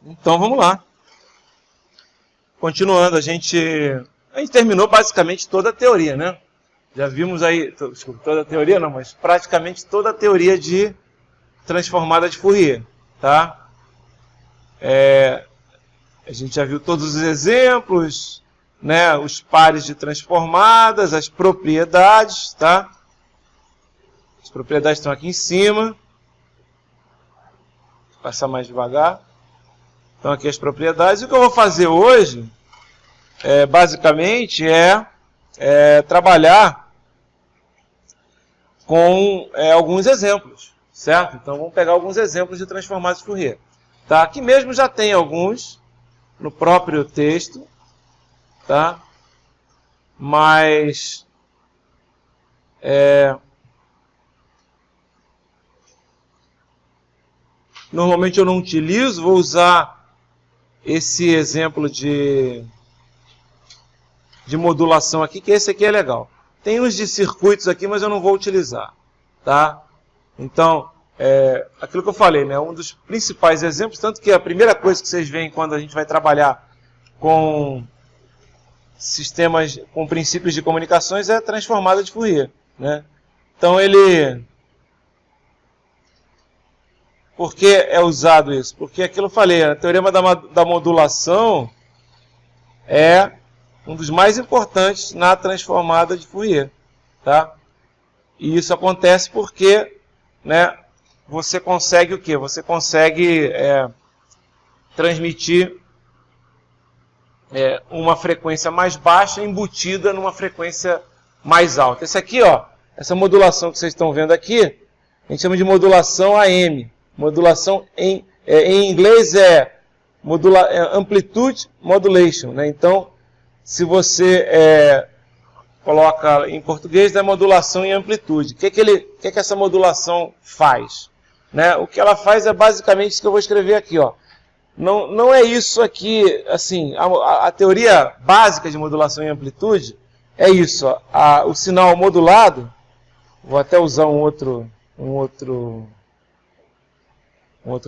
Então vamos lá. Continuando, a gente terminou basicamente toda a teoria, né? Já vimos aí, desculpa, toda a teoria não, mas praticamente toda a teoria de transformada de Fourier, tá? A gente já viu todos os exemplos, né? Os pares de transformadas, as propriedades, tá? As propriedades estão aqui em cima. Vou passar mais devagar. Então aqui as propriedades. E o que eu vou fazer hoje, basicamente, é trabalhar com alguns exemplos, certo? Então vamos pegar alguns exemplos de transformadas de Fourier. Tá? Aqui mesmo já tem alguns no próprio texto, tá? Mas normalmente eu não utilizo, vou usar esse exemplo de modulação aqui, que esse aqui é legal. Tem uns de circuitos aqui, mas eu não vou utilizar, tá? Então, aquilo que eu falei, né? Um dos principais exemplos, tanto que a primeira coisa que vocês veem quando a gente vai trabalhar com sistemas, com princípios de comunicações, é a transformada de Fourier, né? Então, por que é usado isso? Porque aquilo que eu falei, o teorema da modulação é um dos mais importantes na transformada de Fourier, tá? E isso acontece porque, né, você consegue o quê? Você consegue transmitir uma frequência mais baixa embutida numa frequência mais alta. Esse aqui, ó, essa modulação que vocês estão vendo aqui, a gente chama de modulação AM. Modulação em inglês amplitude modulation, né? Então, se você coloca em português, é modulação em amplitude. O que essa modulação faz? Né? O que ela faz é basicamente isso que eu vou escrever aqui, ó. Não é isso aqui, assim, a teoria básica de modulação em amplitude é isso, ó. O sinal modulado, vou até usar um outro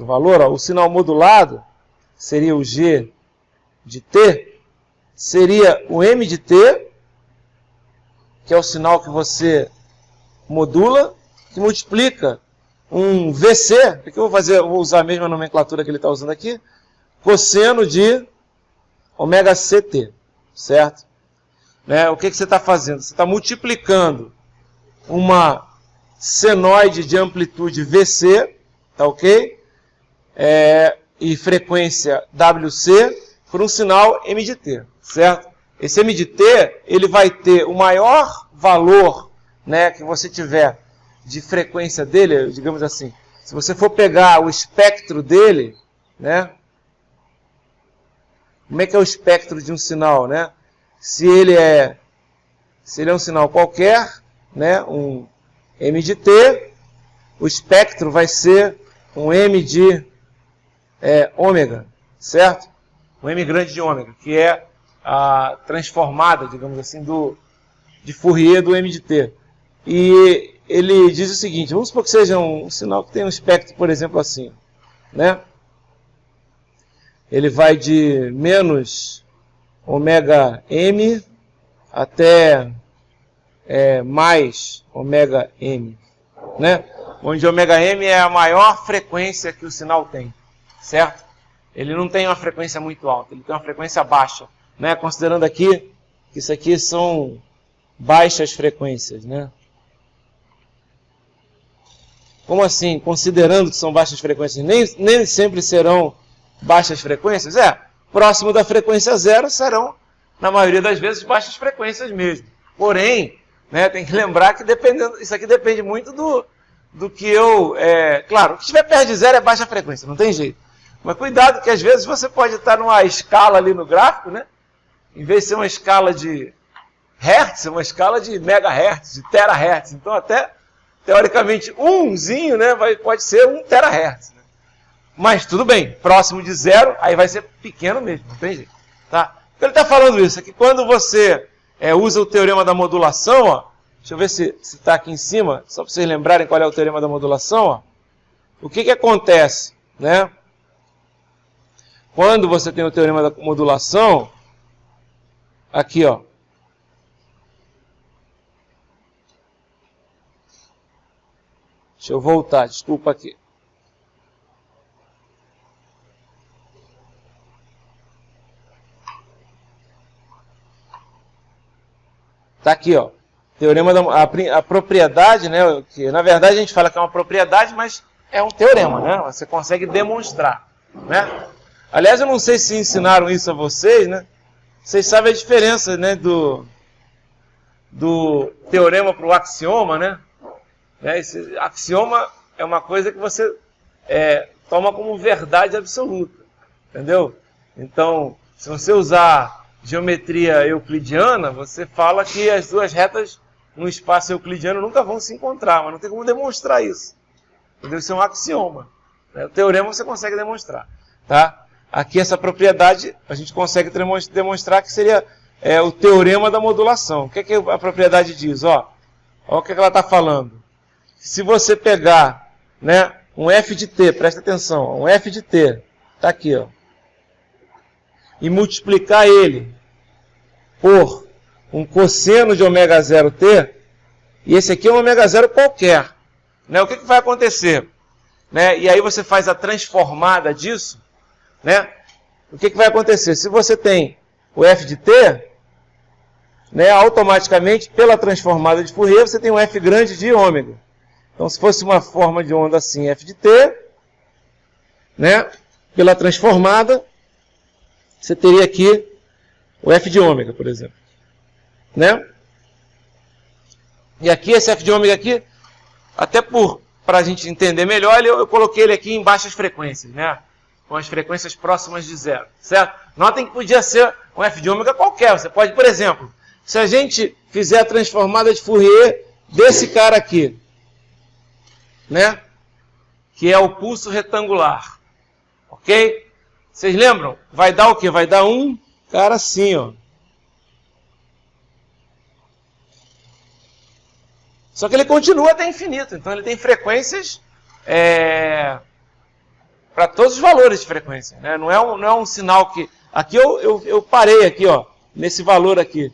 valor, ó. O sinal modulado seria o G de T, seria o M de T, que é o sinal que você modula, que multiplica um VC, porque eu vou usar a mesma nomenclatura que ele está usando aqui, cosseno de ômega CT, certo? Né? O que você está fazendo? Você está multiplicando uma senoide de amplitude VC, tá ok? E frequência WC por um sinal M de T, certo? Esse M de T, ele vai ter o maior valor, né, que você tiver de frequência dele, digamos assim. Se você for pegar o espectro dele, né? Como é que é o espectro de um sinal, né? Se ele é um sinal qualquer, né, um M de T, o espectro vai ser um M de ômega, certo? Um M grande de ômega, que é a transformada, digamos assim, de Fourier do M de T. E ele diz o seguinte, vamos supor que seja um sinal que tem um espectro, por exemplo, assim, né? Ele vai de menos ômega M até mais ômega M, né? Onde ômega M é a maior frequência que o sinal tem, certo? Ele não tem uma frequência muito alta, ele tem uma frequência baixa, né? Considerando aqui que isso aqui são baixas frequências, né? Como assim? Considerando que são baixas frequências, nem sempre serão baixas frequências? Próximo da frequência zero serão, na maioria das vezes, baixas frequências mesmo. Porém, né, tem que lembrar que isso aqui depende muito do que claro, o que estiver perto de zero é baixa frequência, não tem jeito. Mas cuidado que às vezes você pode estar numa escala ali no gráfico, né? Em vez de ser uma escala de hertz, é uma escala de megahertz, de terahertz. Então até, teoricamente, umzinho, né, pode ser 1 terahertz. Né? Mas tudo bem, próximo de zero, aí vai ser pequeno mesmo, não tem jeito. Tá? Então ele está falando isso, é que quando você usa o teorema da modulação, ó, deixa eu ver se está aqui em cima, só para vocês lembrarem qual é o teorema da modulação, ó, o que acontece, né? quando você tem o teorema da modulação, aqui, ó. Deixa eu voltar, desculpa aqui. Tá aqui, ó. Teorema a propriedade, né? Que na verdade a gente fala que é uma propriedade, mas é um teorema, né? Você consegue demonstrar, né? Aliás, eu não sei se ensinaram isso a vocês, né? Vocês sabem a diferença, né, do teorema para o axioma, né? Esse axioma é uma coisa que você toma como verdade absoluta, entendeu? Então, se você usar geometria euclidiana, você fala que as duas retas no espaço euclidiano nunca vão se encontrar, mas não tem como demonstrar isso. Entendeu? Isso é um axioma. O teorema você consegue demonstrar, tá? Aqui essa propriedade a gente consegue demonstrar que seria o teorema da modulação. O que é que a propriedade diz? Ó, o que ela está falando. Se você pegar, né, um f de t, presta atenção, um f de t, está aqui, ó, e multiplicar ele por um cosseno de ômega 0t, e esse aqui é um ômega 0 qualquer, né, o que vai acontecer? Né, e aí você faz a transformada disso, né, o que vai acontecer? Se você tem o f de t, né, automaticamente, pela transformada de Fourier, você tem um f grande de ômega. Então, se fosse uma forma de onda assim, f de t, né, pela transformada, você teria aqui o f de ômega, por exemplo. Né? E aqui, esse f de ômega aqui, até para a gente entender melhor, eu coloquei ele aqui em baixas frequências, né, com as frequências próximas de zero, certo? Notem que podia ser um f de ômega qualquer. Você pode, por exemplo, se a gente fizer a transformada de Fourier desse cara aqui, né? Que é o pulso retangular. Ok? Vocês lembram? Vai dar o quê? Vai dar um cara assim, ó. Só que ele continua até infinito. Então ele tem frequências para todos os valores de frequência. Né? Não é um sinal que... Aqui eu parei aqui, ó, nesse valor aqui.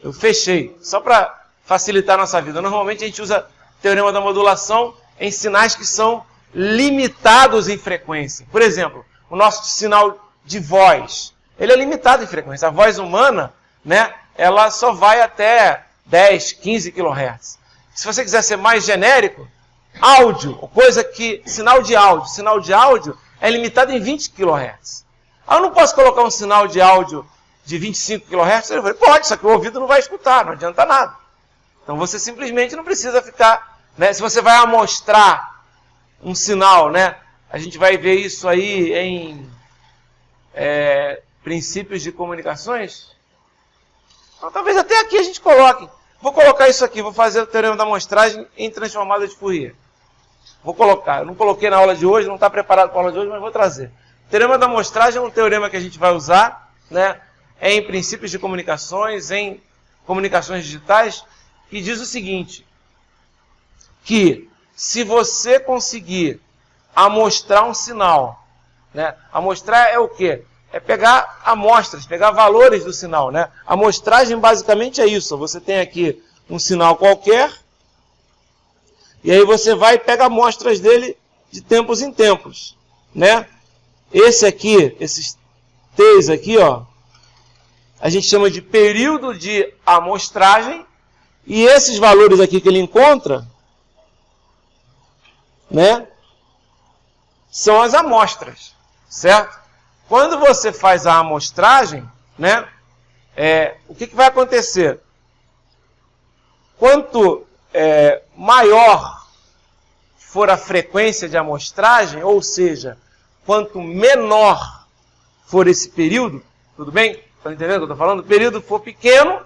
Eu fechei. Só para facilitar a nossa vida. Normalmente a gente usa teorema da modulação em sinais que são limitados em frequência. Por exemplo, o nosso sinal de voz, ele é limitado em frequência. A voz humana, né, ela só vai até 10, 15 kHz. Se você quiser ser mais genérico, áudio, sinal de áudio é limitado em 20 kHz. Eu não posso colocar um sinal de áudio de 25 kHz? Eu falei, pode, só que o ouvido não vai escutar, não adianta nada. Então você simplesmente não precisa ficar... Né? Se você vai amostrar um sinal, né? A gente vai ver isso aí em princípios de comunicações. Então, talvez até aqui a gente coloque. Vou colocar isso aqui, vou fazer o teorema da amostragem em transformada de Fourier. Vou colocar. Eu não coloquei na aula de hoje, não está preparado para a aula de hoje, mas vou trazer. O teorema da amostragem é um teorema que a gente vai usar, né? Em princípios de comunicações, em comunicações digitais, que diz o seguinte, que se você conseguir amostrar um sinal, né? Amostrar é o quê? É pegar amostras, pegar valores do sinal, né? A amostragem basicamente é isso. Você tem aqui um sinal qualquer, e aí você vai e pega amostras dele de tempos em tempos, né? Esse aqui, esses T's aqui, ó, a gente chama de período de amostragem, e esses valores aqui que ele encontra, né, são as amostras, certo? Quando você faz a amostragem, né, o que vai acontecer? Quanto maior for a frequência de amostragem, ou seja, quanto menor for esse período, tudo bem? Estão entendendo o que eu estou falando? O período for pequeno,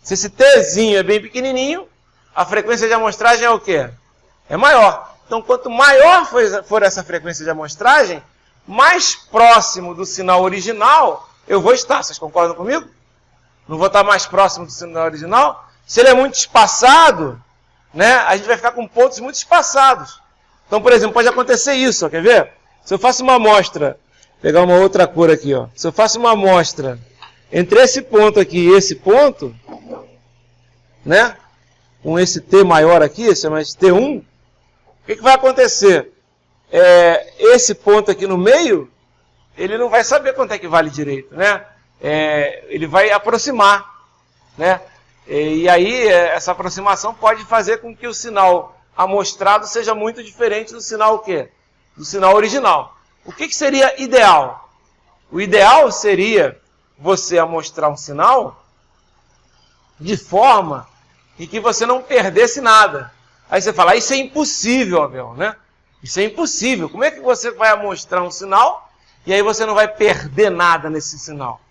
se esse Tzinho é bem pequenininho, a frequência de amostragem é o quê? É maior. Então, quanto maior for essa frequência de amostragem, mais próximo do sinal original eu vou estar. Vocês concordam comigo? Não vou estar mais próximo do sinal original? Se ele é muito espaçado, né, a gente vai ficar com pontos muito espaçados. Então, por exemplo, pode acontecer isso, ó, quer ver? Se eu faço uma amostra pegar uma outra cor aqui, ó. Se eu faço uma amostra entre esse ponto aqui e esse ponto, né? Com esse T maior aqui, chama de T1, o que vai acontecer? Esse ponto aqui no meio, ele não vai saber quanto é que vale direito, né? Ele vai aproximar, né? E aí, essa aproximação pode fazer com que o sinal amostrado seja muito diferente do sinal o quê? Do sinal original. O que seria ideal? O ideal seria você amostrar um sinal de forma em que você não perdesse nada. Aí você fala, isso é impossível, Abel, né? Isso é impossível. Como é que você vai amostrar um sinal e aí você não vai perder nada nesse sinal?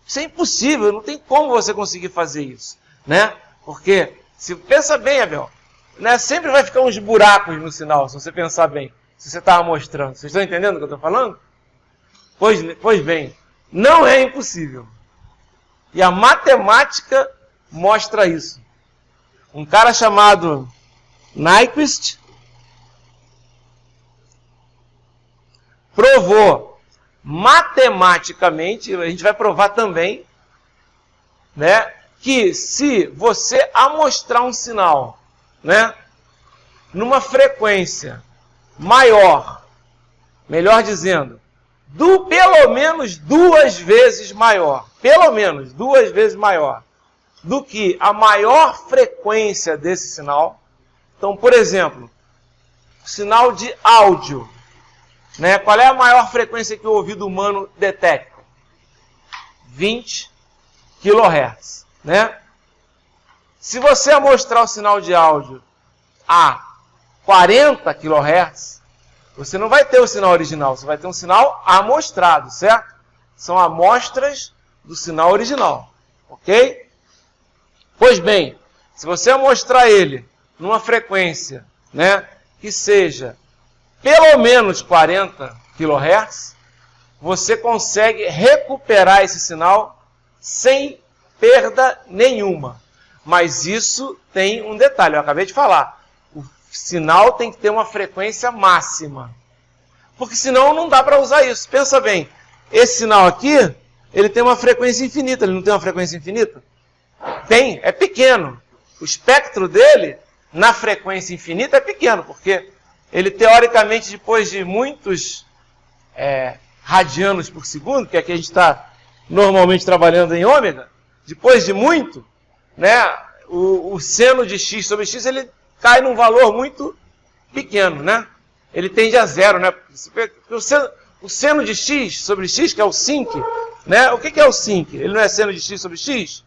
Isso é impossível, não tem como você conseguir fazer isso, né? Porque, se pensa bem, Abel, né, sempre vai ficar uns buracos no sinal, se você pensar bem, se você está amostrando. Vocês estão entendendo o que eu estou falando? Pois bem, não é impossível. E a matemática mostra isso. Um cara chamado Nyquist provou matematicamente, a gente vai provar também, né, que se você amostrar um sinal, né, numa frequência maior, melhor dizendo, pelo menos 2 vezes maior, do que a maior frequência desse sinal. Então, por exemplo, sinal de áudio, né? Qual é a maior frequência que o ouvido humano detecta? 20 kHz, né? Se você amostrar o sinal de áudio a 40 kHz, você não vai ter o sinal original, você vai ter um sinal amostrado, certo? São amostras do sinal original, ok? Pois bem, se você amostrar ele numa frequência, né, que seja pelo menos 40 kHz, você consegue recuperar esse sinal sem perda nenhuma. Mas isso tem um detalhe, eu acabei de falar. O sinal tem que ter uma frequência máxima. Porque senão não dá para usar isso. Pensa bem, esse sinal aqui, ele tem uma frequência infinita. Ele não tem uma frequência infinita? Tem, é pequeno. O espectro dele, na frequência infinita, é pequeno, porque ele, teoricamente, depois de muitos radianos por segundo, que aqui a gente está normalmente trabalhando em ômega, depois de muito, né, o seno de x sobre x, ele cai num valor muito pequeno, né? Ele tende a zero, né? O seno de x sobre x, que é o sinc, né? O que é o sinc? Ele não é seno de x sobre x?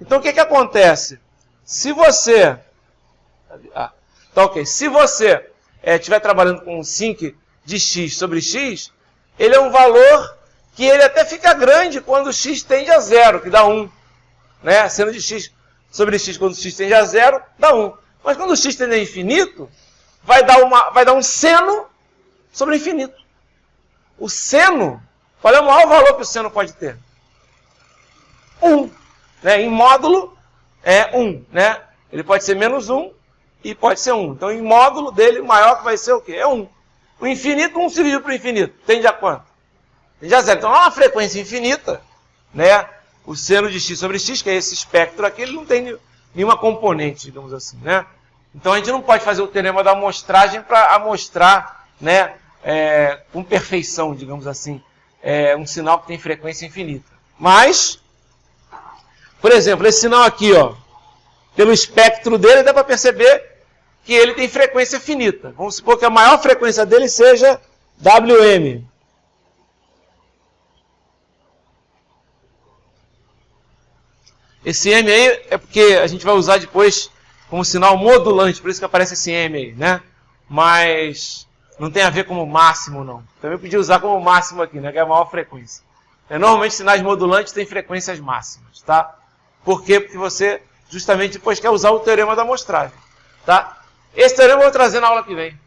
Então, o que acontece? Se você... tá ok. Se você estiver trabalhando com um sinc de x sobre x, ele é um valor que ele até fica grande quando x tende a zero, que dá 1. Né? Seno de x sobre x, quando x tende a zero, dá 1. Mas quando o x tende a infinito, vai dar um seno sobre infinito. O seno, qual é o maior valor que o seno pode ter? 1. Né? Em módulo, é 1. Né? Ele pode ser menos 1 e pode ser 1. Então, em módulo dele, o maior que vai ser o quê? É 1. O infinito, 1 se divide para o infinito. Tende a quanto? Tende a zero. Então, é uma frequência infinita, né? O seno de x sobre x, que é esse espectro aqui, ele não tem nenhuma componente, digamos assim, né? Então, a gente não pode fazer o teorema da amostragem para amostrar, né, com perfeição, digamos assim, um sinal que tem frequência infinita. Mas, por exemplo, esse sinal aqui, ó, pelo espectro dele, dá para perceber que ele tem frequência finita. Vamos supor que a maior frequência dele seja Wm. Esse M aí é porque a gente vai usar depois como sinal modulante, por isso que aparece esse M aí, né? Mas não tem a ver como máximo, não. Também podia usar como máximo aqui, né? Que é a maior frequência. Normalmente, sinais modulantes têm frequências máximas, tá? Por quê? Porque você justamente depois quer usar o teorema da amostragem, tá? Esse teorema eu vou trazer na aula que vem.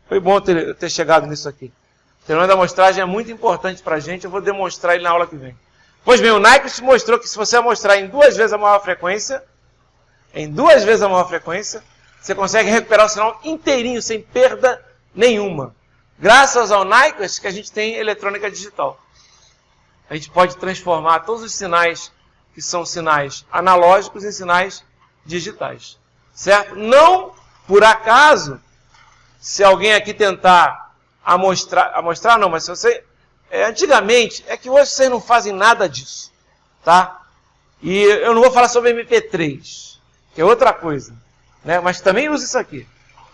Foi bom ter chegado nisso aqui. O teorema da amostragem é muito importante para a gente, eu vou demonstrar ele na aula que vem. Pois bem, o Nyquist mostrou que se você amostrar em 2 vezes a maior frequência, você consegue recuperar o sinal inteirinho, sem perda nenhuma. Graças ao Nyquist que a gente tem eletrônica digital. A gente pode transformar todos os sinais que são sinais analógicos em sinais digitais. Certo? Não, por acaso, se alguém aqui tentar amostrar não, mas se você... antigamente, é que hoje vocês não fazem nada disso. Tá? E eu não vou falar sobre MP3, que é outra coisa. Né? Mas também usa isso aqui.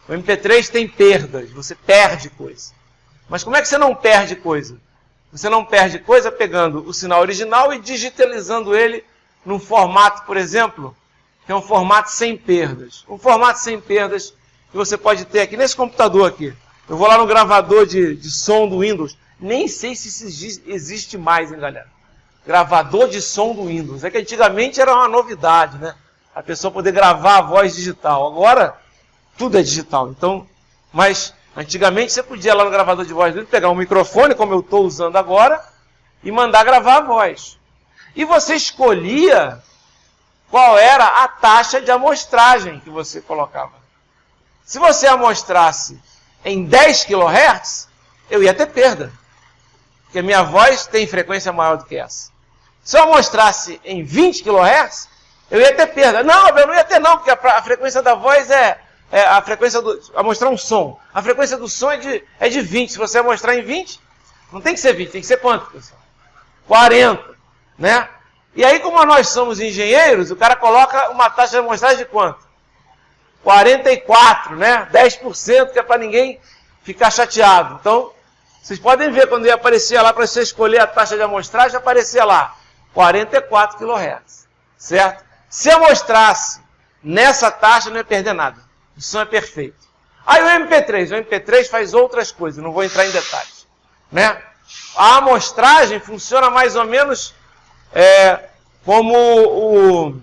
O MP3 tem perdas, você perde coisa. Mas como é que você não perde coisa? Você não perde coisa pegando o sinal original e digitalizando ele num formato, por exemplo, que é um formato sem perdas. Um formato sem perdas que você pode ter aqui nesse computador aqui. Eu vou lá no gravador de som do Windows. Nem sei se isso existe mais, hein, galera? Gravador de som do Windows. É que antigamente era uma novidade, né? A pessoa poder gravar a voz digital. Agora, tudo é digital. Então, mas antigamente você podia ir lá no gravador de voz dele, pegar um microfone, como eu estou usando agora, e mandar gravar a voz. E você escolhia qual era a taxa de amostragem que você colocava. Se você amostrasse em 10 kHz, eu ia ter perda. Porque a minha voz tem frequência maior do que essa. Se eu amostrasse em 20 kHz, eu ia ter perda. Não, eu não ia ter não, porque a frequência da voz é a frequência do... Amostrar um som. A frequência do som é de 20. Se você amostrar em 20, não tem que ser 20, tem que ser quanto, pessoal? 40, né? E aí, como nós somos engenheiros, o cara coloca uma taxa de amostragem de quanto? 44, né? 10%, que é para ninguém ficar chateado. Então, vocês podem ver, quando ia aparecer lá, para você escolher a taxa de amostragem, aparecia lá, 44 kHz, certo? Se amostrasse nessa taxa, não ia perder nada. O som é perfeito. Aí o MP3 faz outras coisas, não vou entrar em detalhes, né? A amostragem funciona mais ou menos como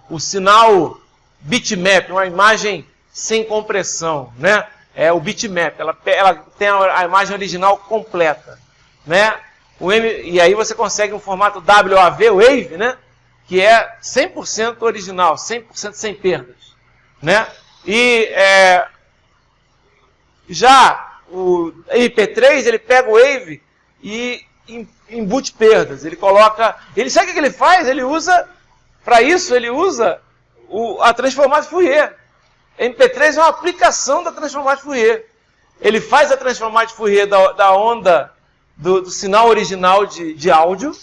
o sinal bitmap, uma imagem sem compressão, né? É o bitmap, ela tem a imagem original completa, né? E aí você consegue um formato WAV, Wave, né? Que é 100% original, 100% sem perdas, né? E já o MP3, ele pega o Wave e embute perdas. Ele coloca... sabe o que ele faz? Ele usa, para isso, ele usa a transformada de Fourier. MP3 é uma aplicação da transformada de Fourier. Ele faz a transformada de Fourier da onda do sinal original de áudio.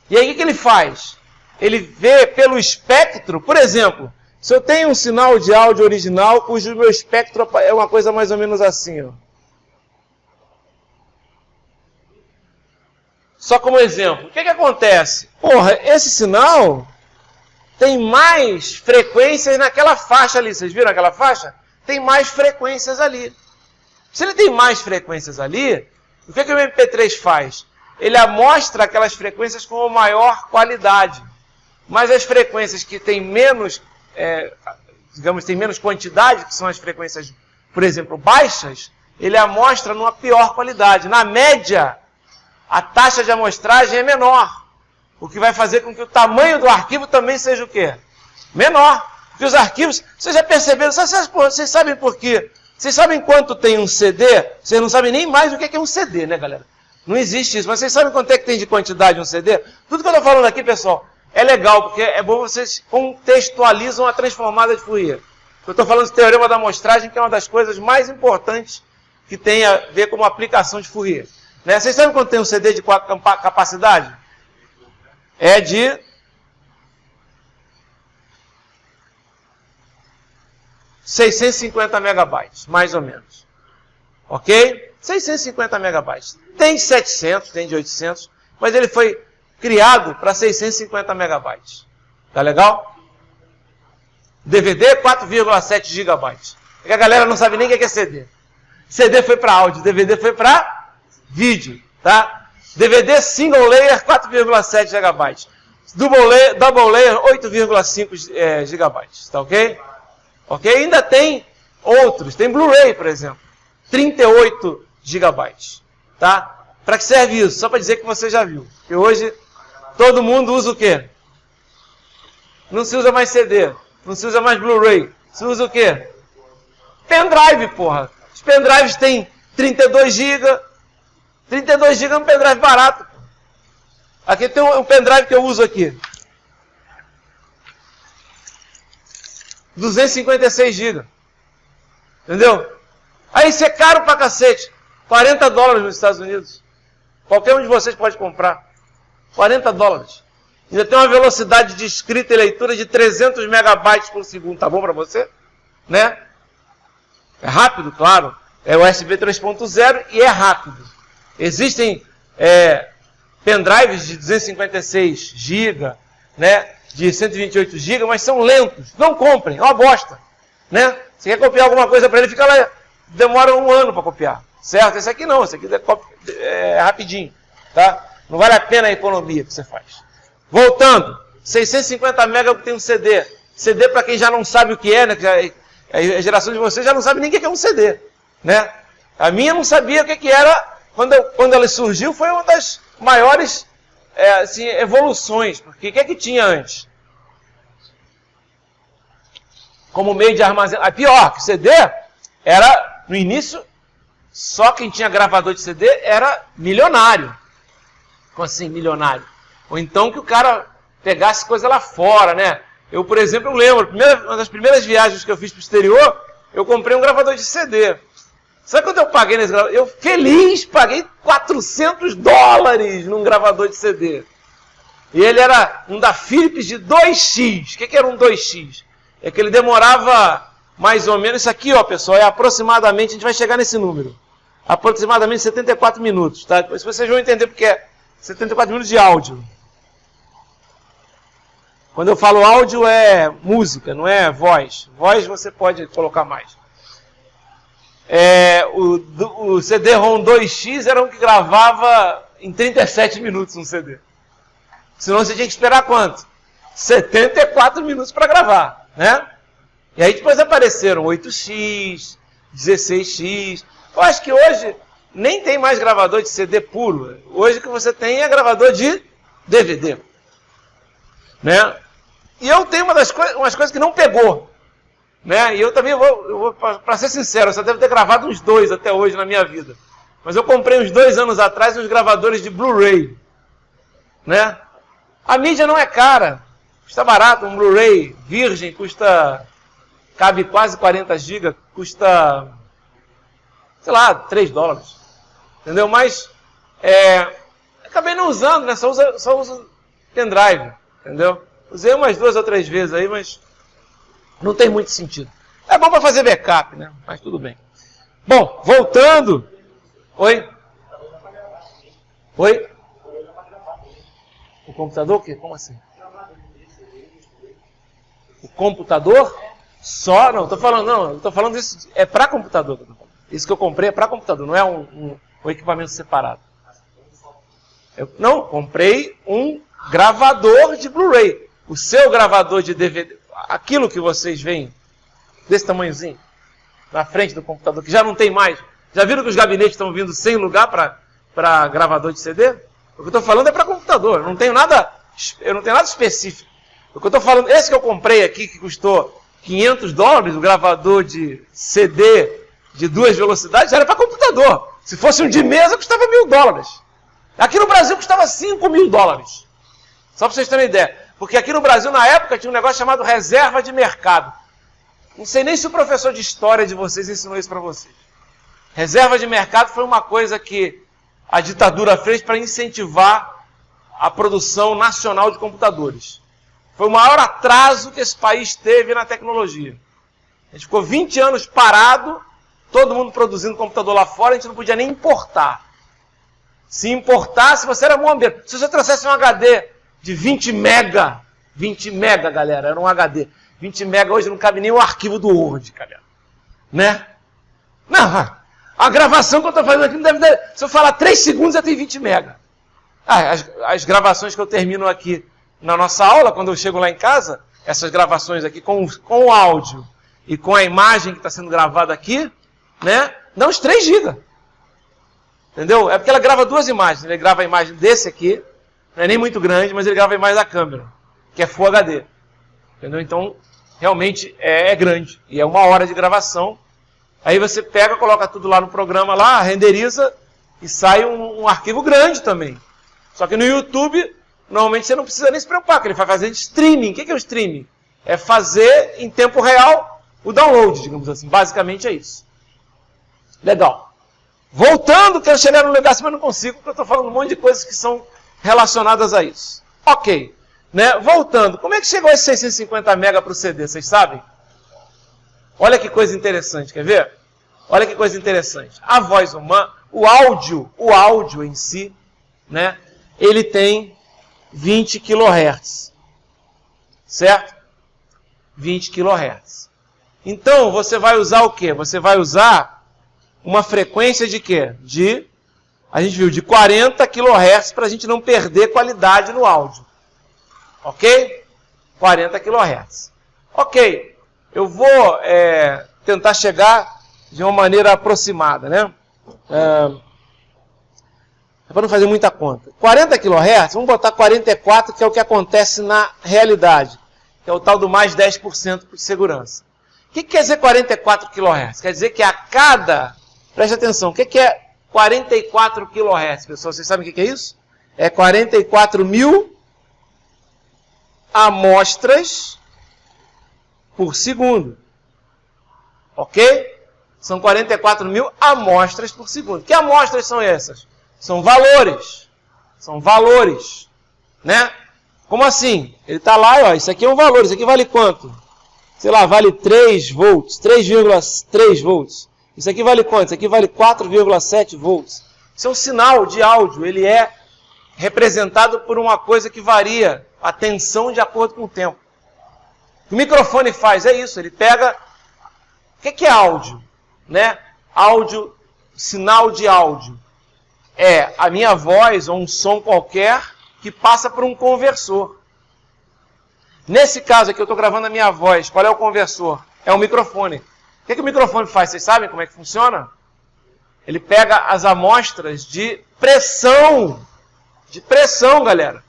E aí o que ele faz? Ele vê pelo espectro, por exemplo, se eu tenho um sinal de áudio original cujo meu espectro é uma coisa mais ou menos assim, ó. Só como exemplo, o que acontece? Porra, esse sinal tem mais frequências naquela faixa ali. Vocês viram aquela faixa? Tem mais frequências ali. Se ele tem mais frequências ali, o que o MP3 faz? Ele amostra aquelas frequências com maior qualidade. Mas as frequências que têm menos, digamos, tem menos quantidade, que são as frequências, por exemplo, baixas, ele amostra numa pior qualidade. Na média, a taxa de amostragem é menor. O que vai fazer com que o tamanho do arquivo também seja o quê? Menor. Porque os arquivos, vocês já perceberam, vocês sabem por quê? Vocês sabem quanto tem um CD? Vocês não sabem nem mais o que é um CD, né, galera? Não existe isso. Mas vocês sabem quanto é que tem de quantidade um CD? Tudo que eu estou falando aqui, pessoal, é legal, porque é bom vocês contextualizam a transformada de Fourier. Eu estou falando do teorema da amostragem, que é uma das coisas mais importantes que tem a ver com uma aplicação de Fourier. Né? Vocês sabem quanto tem um CD de qual capacidade? É de 650 megabytes, mais ou menos. Ok? 650 megabytes. Tem de 700, tem de 800, mas ele foi criado para 650 megabytes. Tá legal? DVD, 4,7 gigabytes. A galera não sabe nem o que é CD. CD foi para áudio, DVD foi para vídeo, tá? DVD single layer, 4,7 GB. Double layer, 8,5 GB. Tá ok? Ok? Ainda tem outros. Tem Blu-ray, por exemplo. 38 GB. Tá? Para que serve isso? Só para dizer que você já viu. Porque hoje todo mundo usa o quê? Não se usa mais CD. Não se usa mais Blu-ray. Se usa o quê? Pendrive, porra. Os pendrives têm 32 GB. 32 GB é um pendrive barato. Aqui tem um pendrive que eu uso aqui. 256 GB. Entendeu? Aí isso é caro pra cacete. 40 dólares nos Estados Unidos. Qualquer um de vocês pode comprar. 40 dólares. Ainda tem uma velocidade de escrita e leitura de 300 megabytes por segundo. Tá bom para você? Né? É rápido, claro. É USB 3.0 e é rápido. Existem pendrives de 256 GB, né? De 128 GB, mas são lentos. Não comprem, é uma bosta. Né? Você quer copiar alguma coisa para ele, fica lá, demora 1 ano para copiar. Certo? Esse aqui não, esse aqui é rapidinho. Tá? Não vale a pena a economia que você faz. Voltando, 650 MB tem um CD. CD, para quem já não sabe o que é, né? A geração de vocês já não sabe nem o que é um CD. Né? A minha não sabia o que era. Quando ela surgiu, foi uma das maiores assim, evoluções. Porque o que é que tinha antes? Como meio de armazenamento. Pior, que o CD era, no início, só quem tinha gravador de CD era milionário. Como assim, milionário? Ou então que o cara pegasse coisa lá fora, né? Eu, por exemplo, eu lembro, uma das primeiras viagens que eu fiz para o exterior, eu comprei um gravador de CD. Sabe quanto eu paguei nesse gravador? Eu, feliz, paguei 400 dólares num gravador de CD. E ele era um da Philips de 2x. O que era um 2x? É que ele demorava mais ou menos, isso aqui, ó, pessoal, é aproximadamente, a gente vai chegar nesse número, aproximadamente 74 minutos, tá? Depois vocês vão entender porque é 74 minutos de áudio. Quando eu falo áudio é música, não é voz. Voz você pode colocar mais. O CD-ROM 2X era um que gravava em 37 minutos um CD. Senão você tinha que esperar quanto? 74 minutos para gravar, né? E aí depois apareceram 8X, 16X. Eu acho que hoje nem tem mais gravador de CD puro. Hoje o que você tem é gravador de DVD. Né? E eu tenho umas coisas que não pegou. Né? E eu também vou para ser sincero, eu só devo ter gravado uns 2 até hoje na minha vida. Mas eu comprei uns 2 anos atrás uns gravadores de Blu-ray. Né? A mídia não é cara. Custa barato, um Blu-ray virgem cabe quase 40 GB, custa, sei lá, 3 dólares. Entendeu? Mas acabei não usando, né? Só uso pendrive. Entendeu? Usei umas 2 ou 3 vezes aí, mas não tem muito sentido. É bom para fazer backup, né? Mas tudo bem. Bom, voltando. Oi? Oi? O computador o quê? Como assim? O computador? Só? Não, estou falando isso. É para computador. Isso que eu comprei é para computador, não é um equipamento separado. Eu não, comprei um gravador de Blu-ray. O seu gravador de DVD, aquilo que vocês veem, desse tamanhozinho, na frente do computador, que já não tem mais. Já viram que os gabinetes estão vindo sem lugar para gravador de CD? O que eu estou falando é para computador. Eu não tenho nada específico. O que eu estou falando, esse que eu comprei aqui, que custou 500 dólares, o gravador de CD de 2 velocidades, era para computador. Se fosse um de mesa, custava 1.000 dólares. Aqui no Brasil custava 5.000 dólares. Só para vocês terem uma ideia. Porque aqui no Brasil, na época, tinha um negócio chamado reserva de mercado. Não sei nem se o professor de história de vocês ensinou isso para vocês. Reserva de mercado foi uma coisa que a ditadura fez para incentivar a produção nacional de computadores. Foi o maior atraso que esse país teve na tecnologia. A gente ficou 20 anos parado, todo mundo produzindo computador lá fora, a gente não podia nem importar. Se importasse, você era bombeiro. Se você trouxesse um HD de 20 mega, galera, era um HD. 20 mega hoje não cabe nem o arquivo do Word, galera. Né? Não, a gravação que eu estou fazendo aqui não deve ter... Se eu falar 3 segundos, já tem 20 mega. As gravações que eu termino aqui na nossa aula, quando eu chego lá em casa, essas gravações aqui com o áudio e com a imagem que está sendo gravada aqui, né? Dá uns 3 GB. Entendeu? É porque ela grava 2 imagens. Ele grava a imagem desse aqui, não é nem muito grande, mas ele grava a imagem da câmera, que é Full HD. Entendeu? Então, realmente é grande. E é 1 hora de gravação Aí você pega, coloca tudo lá no programa, lá, renderiza e sai um arquivo grande também. Só que no YouTube, normalmente você não precisa nem se preocupar, que ele vai fazer streaming. O que é o streaming? É fazer em tempo real o download, digamos assim. Basicamente é isso. Legal. Voltando, quero chegar no negócio, mas não consigo, porque eu estou falando um monte de coisas que são relacionadas a isso. Ok. Né? Voltando, como é que chegou esse 650 MB para o CD? Vocês sabem? Olha que coisa interessante, quer ver? Olha que coisa interessante. A voz humana, o áudio em si, né? Ele tem 20 kHz. Certo? 20 kHz. Então, você vai usar o quê? Você vai usar uma frequência de quê? A gente viu, de 40 kHz para a gente não perder qualidade no áudio. Ok? 40 kHz. Ok. Eu vou tentar chegar de uma maneira aproximada, né? Para não fazer muita conta. 40 kHz, vamos botar 44, que é o que acontece na realidade. Que é o tal do mais 10% de segurança. O que quer dizer 44 kHz? Quer dizer que a cada... Preste atenção, o que é 44 kHz, pessoal? Vocês sabem o que é isso? É 44 mil amostras por segundo. Ok? São 44 mil amostras por segundo. Que amostras são essas? São valores. São valores. Né? Como assim? Ele está lá, ó, isso aqui é um valor. Isso aqui vale quanto? Sei lá, vale 3 volts. 3,3 volts. Isso aqui vale quanto? Isso aqui vale 4,7 volts. Isso é um sinal de áudio. Ele é representado por uma coisa que varia a tensão de acordo com o tempo. O que o microfone faz é isso. Ele pega... O que é áudio? Né? Áudio, sinal de áudio. É a minha voz ou um som qualquer que passa por um conversor. Nesse caso aqui, eu estou gravando a minha voz. Qual é o conversor? É o microfone. O que o microfone faz? Vocês sabem como é que funciona? Ele pega as amostras de pressão. De pressão, galera.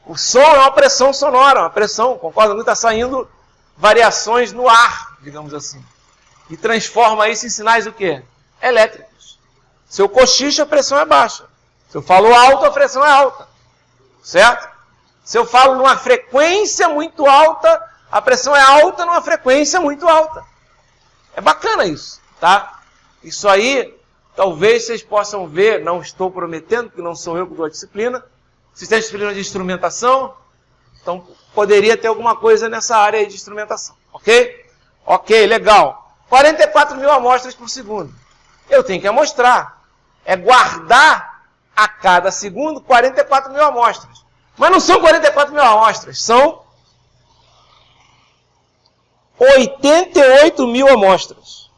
O som é uma pressão sonora, uma pressão, concorda? Não está saindo variações no ar, digamos assim. E transforma isso em sinais o quê? Elétricos. Se eu cochicho, a pressão é baixa. Se eu falo alto, a pressão é alta. Certo? Se eu falo numa frequência muito alta, a pressão é alta numa frequência muito alta. É bacana isso, tá? Isso aí, talvez vocês possam ver, não estou prometendo, porque não sou eu que dou a disciplina. Vocês têm disciplina de instrumentação, então poderia ter alguma coisa nessa área aí de instrumentação, ok? Ok, legal. 44 mil amostras por segundo. Eu tenho que amostrar. É guardar a cada segundo 44 mil amostras. Mas não são 44 mil amostras, são 88 mil amostras.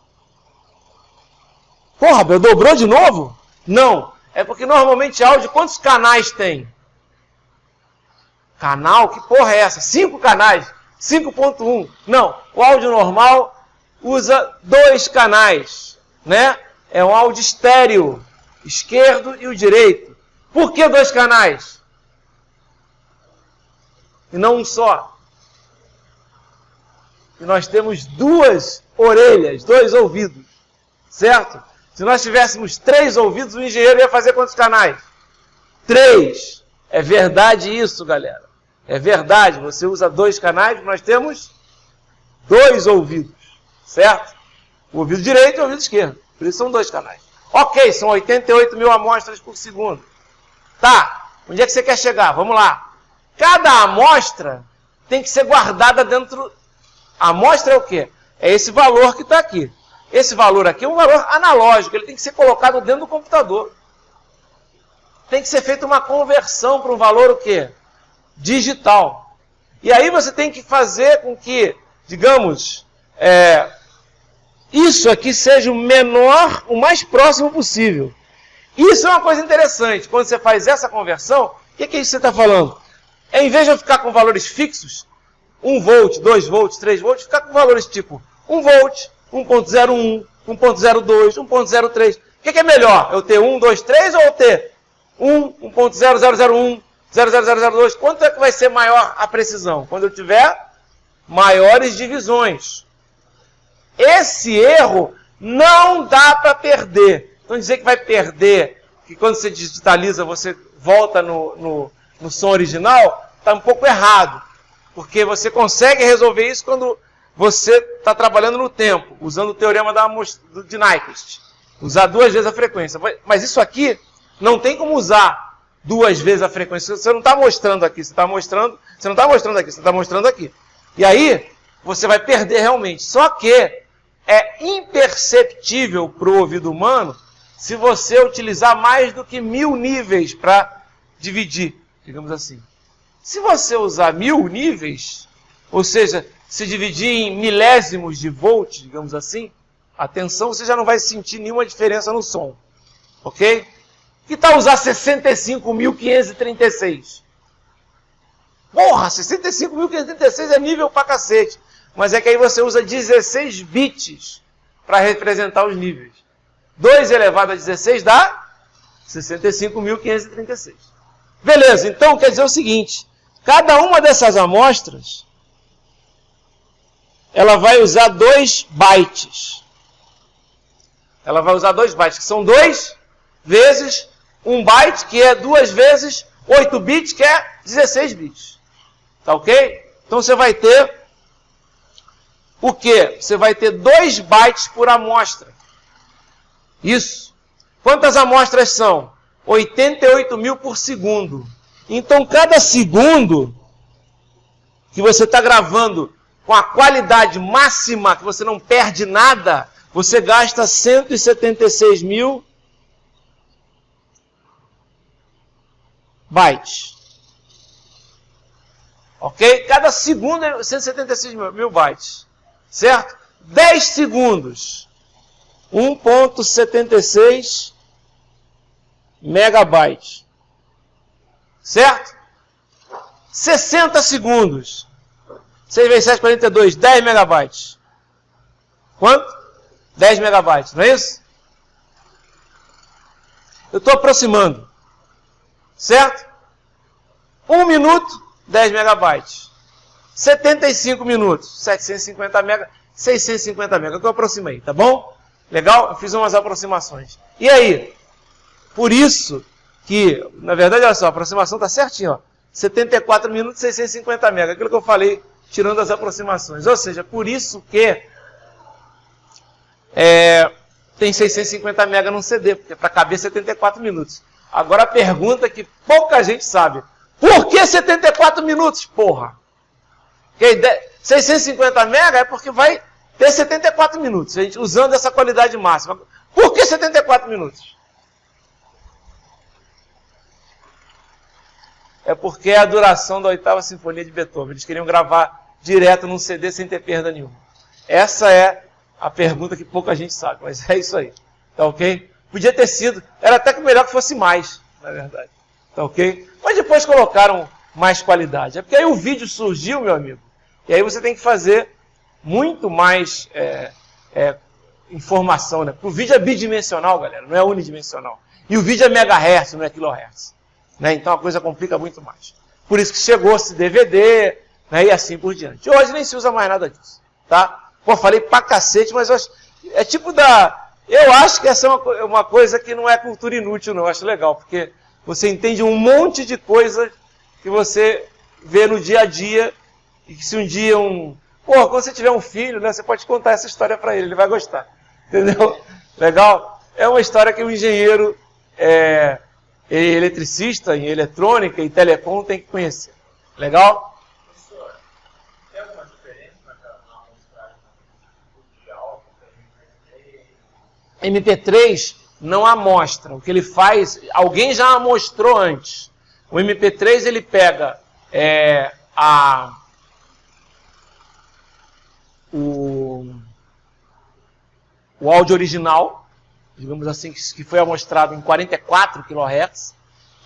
Porra, eu dobrou de novo? Não. É porque normalmente áudio, quantos canais tem? Canal? Que porra é essa? 5 canais. 5.1. Não. O áudio normal usa 2 canais. Né? É um áudio estéreo. Esquerdo e o direito. Por que 2 canais? E não um só. E nós temos 2 orelhas, 2 ouvidos. Certo? Se nós tivéssemos 3 ouvidos, o engenheiro ia fazer quantos canais? 3. É verdade isso, galera. É verdade. Você usa 2 canais, nós temos 2 ouvidos. Certo? O ouvido direito e o ouvido esquerdo. Por isso são 2 canais. Ok, são 88 mil amostras por segundo. Tá, onde é que você quer chegar? Vamos lá. Cada amostra tem que ser guardada dentro... A amostra é o quê? É esse valor que está aqui. Esse valor aqui é um valor analógico. Ele tem que ser colocado dentro do computador. Tem que ser feita uma conversão para um valor o quê? Digital. E aí você tem que fazer com que, digamos, isso aqui seja o menor, o mais próximo possível. Isso é uma coisa interessante. Quando você faz essa conversão, o que é isso que você está falando? Em vez de eu ficar com valores fixos, 1 volt, 2 volts, 3 volts, ficar com valores tipo 1 volt, 1.01, 1.02, 1.03. O que é melhor? Eu ter 1, 2, 3 ou eu ter 1.0001, 00002? Quanto é que vai ser maior a precisão? Quando eu tiver maiores divisões. Esse erro Não dá para perder. Então dizer que vai perder, que quando você digitaliza você volta no som original, está um pouco errado. Porque você consegue resolver isso quando você está trabalhando no tempo, usando o teorema de Nyquist. Usar 2 vezes a frequência. Mas isso aqui não tem como usar 2 vezes a frequência. Você não está mostrando aqui, você não está mostrando aqui, você está mostrando aqui. E aí, você vai perder realmente. Só que é imperceptível para o ouvido humano se você utilizar mais do que 1000 níveis para dividir, digamos assim. Se você usar 1000 níveis, ou seja, se dividir em milésimos de volt, digamos assim, a tensão você já não vai sentir nenhuma diferença no som. Ok? Que tal usar 65.536? Porra, 65.536 é nível pra cacete. Mas é que aí você usa 16 bits para representar os níveis. 2 elevado a 16 dá 65.536. Beleza, então quer dizer o seguinte. Cada uma dessas amostras, ela vai usar 2 bytes. Ela vai usar 2 bytes, que são 2 vezes 1 byte, que é 2 vezes 8 bits, que é 16 bits. Tá ok? Então você vai ter o quê? Você vai ter 2 bytes por amostra. Isso. Quantas amostras são? 88.000 por segundo. Então, cada segundo que você está gravando com a qualidade máxima, que você não perde nada, você gasta 176.000 bytes. Ok? Cada segundo é 176.000 bytes. Certo? 10 segundos. 1.76 megabytes. Certo? 60 segundos. 6 vezes 7, 42. 10 megabytes. Quanto? 10 megabytes, não é isso? Eu estou aproximando. Certo? 1 minuto, 10 megabytes. 75 minutos, 750 mega, 650 mega. Eu aproximei, tá bom? Legal? Eu fiz umas aproximações. E aí? Por isso que, na verdade, olha só, a aproximação está certinha, ó. 74 minutos, 650 mega. Aquilo que eu falei, tirando as aproximações. Ou seja, por isso que tem 650 mega num CD, porque é para caber 74 minutos. Agora a pergunta que pouca gente sabe. Por que 74 minutos, porra? Porque 650 mega é porque vai ter 74 minutos, a gente usando essa qualidade máxima. Por que 74 minutos? É porque é a duração da 8ª Sinfonia de Beethoven. Eles queriam gravar direto num CD sem ter perda nenhuma. Essa é a pergunta que pouca gente sabe, mas é isso aí. Tá ok? Podia ter sido, era até que melhor que fosse mais, na verdade. Tá ok? Mas depois colocaram mais qualidade. É porque aí o vídeo surgiu, meu amigo, e aí você tem que fazer muito mais informação, né? O vídeo é bidimensional, galera, não é unidimensional. E o vídeo é megahertz, não é kilohertz. Né? Então a coisa complica muito mais. Por isso que chegou-se DVD, né? E assim por diante. Hoje nem se usa mais nada disso. Tá? Pô, falei pra cacete, mas eu acho, é tipo eu acho que essa é uma coisa que não é cultura inútil, não. Eu acho legal, porque você entende um monte de coisa que você vê no dia a dia, e que se um dia quando você tiver um filho, né, você pode contar essa história para ele vai gostar. Entendeu? Legal? É uma história que o engenheiro eletricista, em eletrônica e telecom tem que conhecer. Legal? Professor, tem alguma diferença na amostragem de áudio para MP3 não amostra. O que ele faz, alguém já amostrou antes. O MP3 ele pega o áudio original, digamos assim, que foi amostrado em 44 kHz,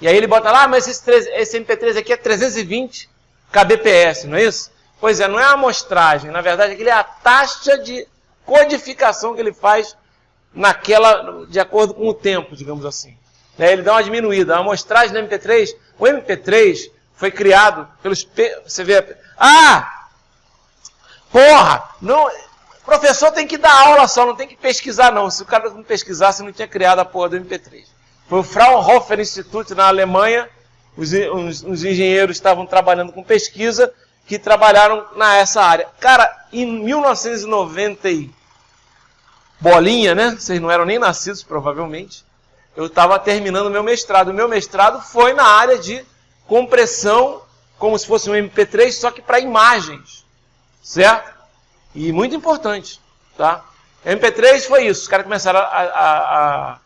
e aí ele bota lá, mas esse MP3 aqui é 320 kbps, não é isso? Pois é, não é a amostragem, na verdade aquilo é a taxa de codificação que ele faz de acordo com o tempo, digamos assim. Ele dá uma diminuída. A amostragem do MP3, o MP3 foi criado pelos... Você vê... Porra! Não, professor tem que dar aula só, não tem que pesquisar não. Se o cara não pesquisasse, não tinha criado a porra do MP3. Foi o Fraunhofer Institute na Alemanha, os engenheiros estavam trabalhando com pesquisa, que trabalharam nessa área. Cara, em 1990 bolinha, né? Vocês não eram nem nascidos, provavelmente. Eu estava terminando o meu mestrado. O meu mestrado foi na área de compressão, como se fosse um MP3, só que para imagens. Certo? E muito importante. Tá? MP3 foi isso. Os caras começaram a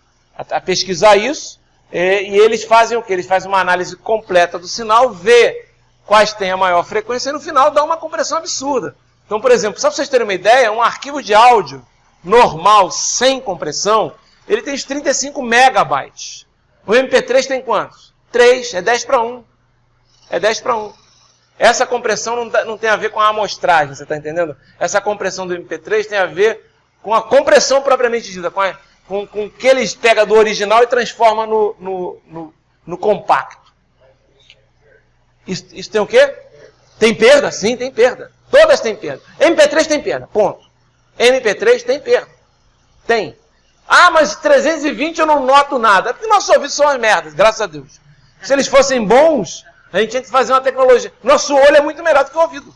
pesquisar isso. E eles fazem o quê? Eles fazem uma análise completa do sinal, vê quais têm a maior frequência e no final dá uma compressão absurda. Então, por exemplo, só para vocês terem uma ideia, um arquivo de áudio normal, sem compressão, ele tem uns 35 megabytes. O MP3 tem quantos? 3, é 10 para 1. É 10 para 1. Essa compressão não tem a ver com a amostragem, você está entendendo? Essa compressão do MP3 tem a ver com a compressão propriamente dita, com o que eles pegam do original e transformam no compacto. Isso tem o quê? Tem perda? Sim, tem perda. Todas têm perda. MP3 tem perda, ponto. MP3 tem perda. Tem. Ah, mas 320 eu não noto nada. É porque nossos ouvidos são as merdas, graças a Deus. Se eles fossem bons, a gente tinha que fazer uma tecnologia. Nosso olho é muito melhor do que o ouvido.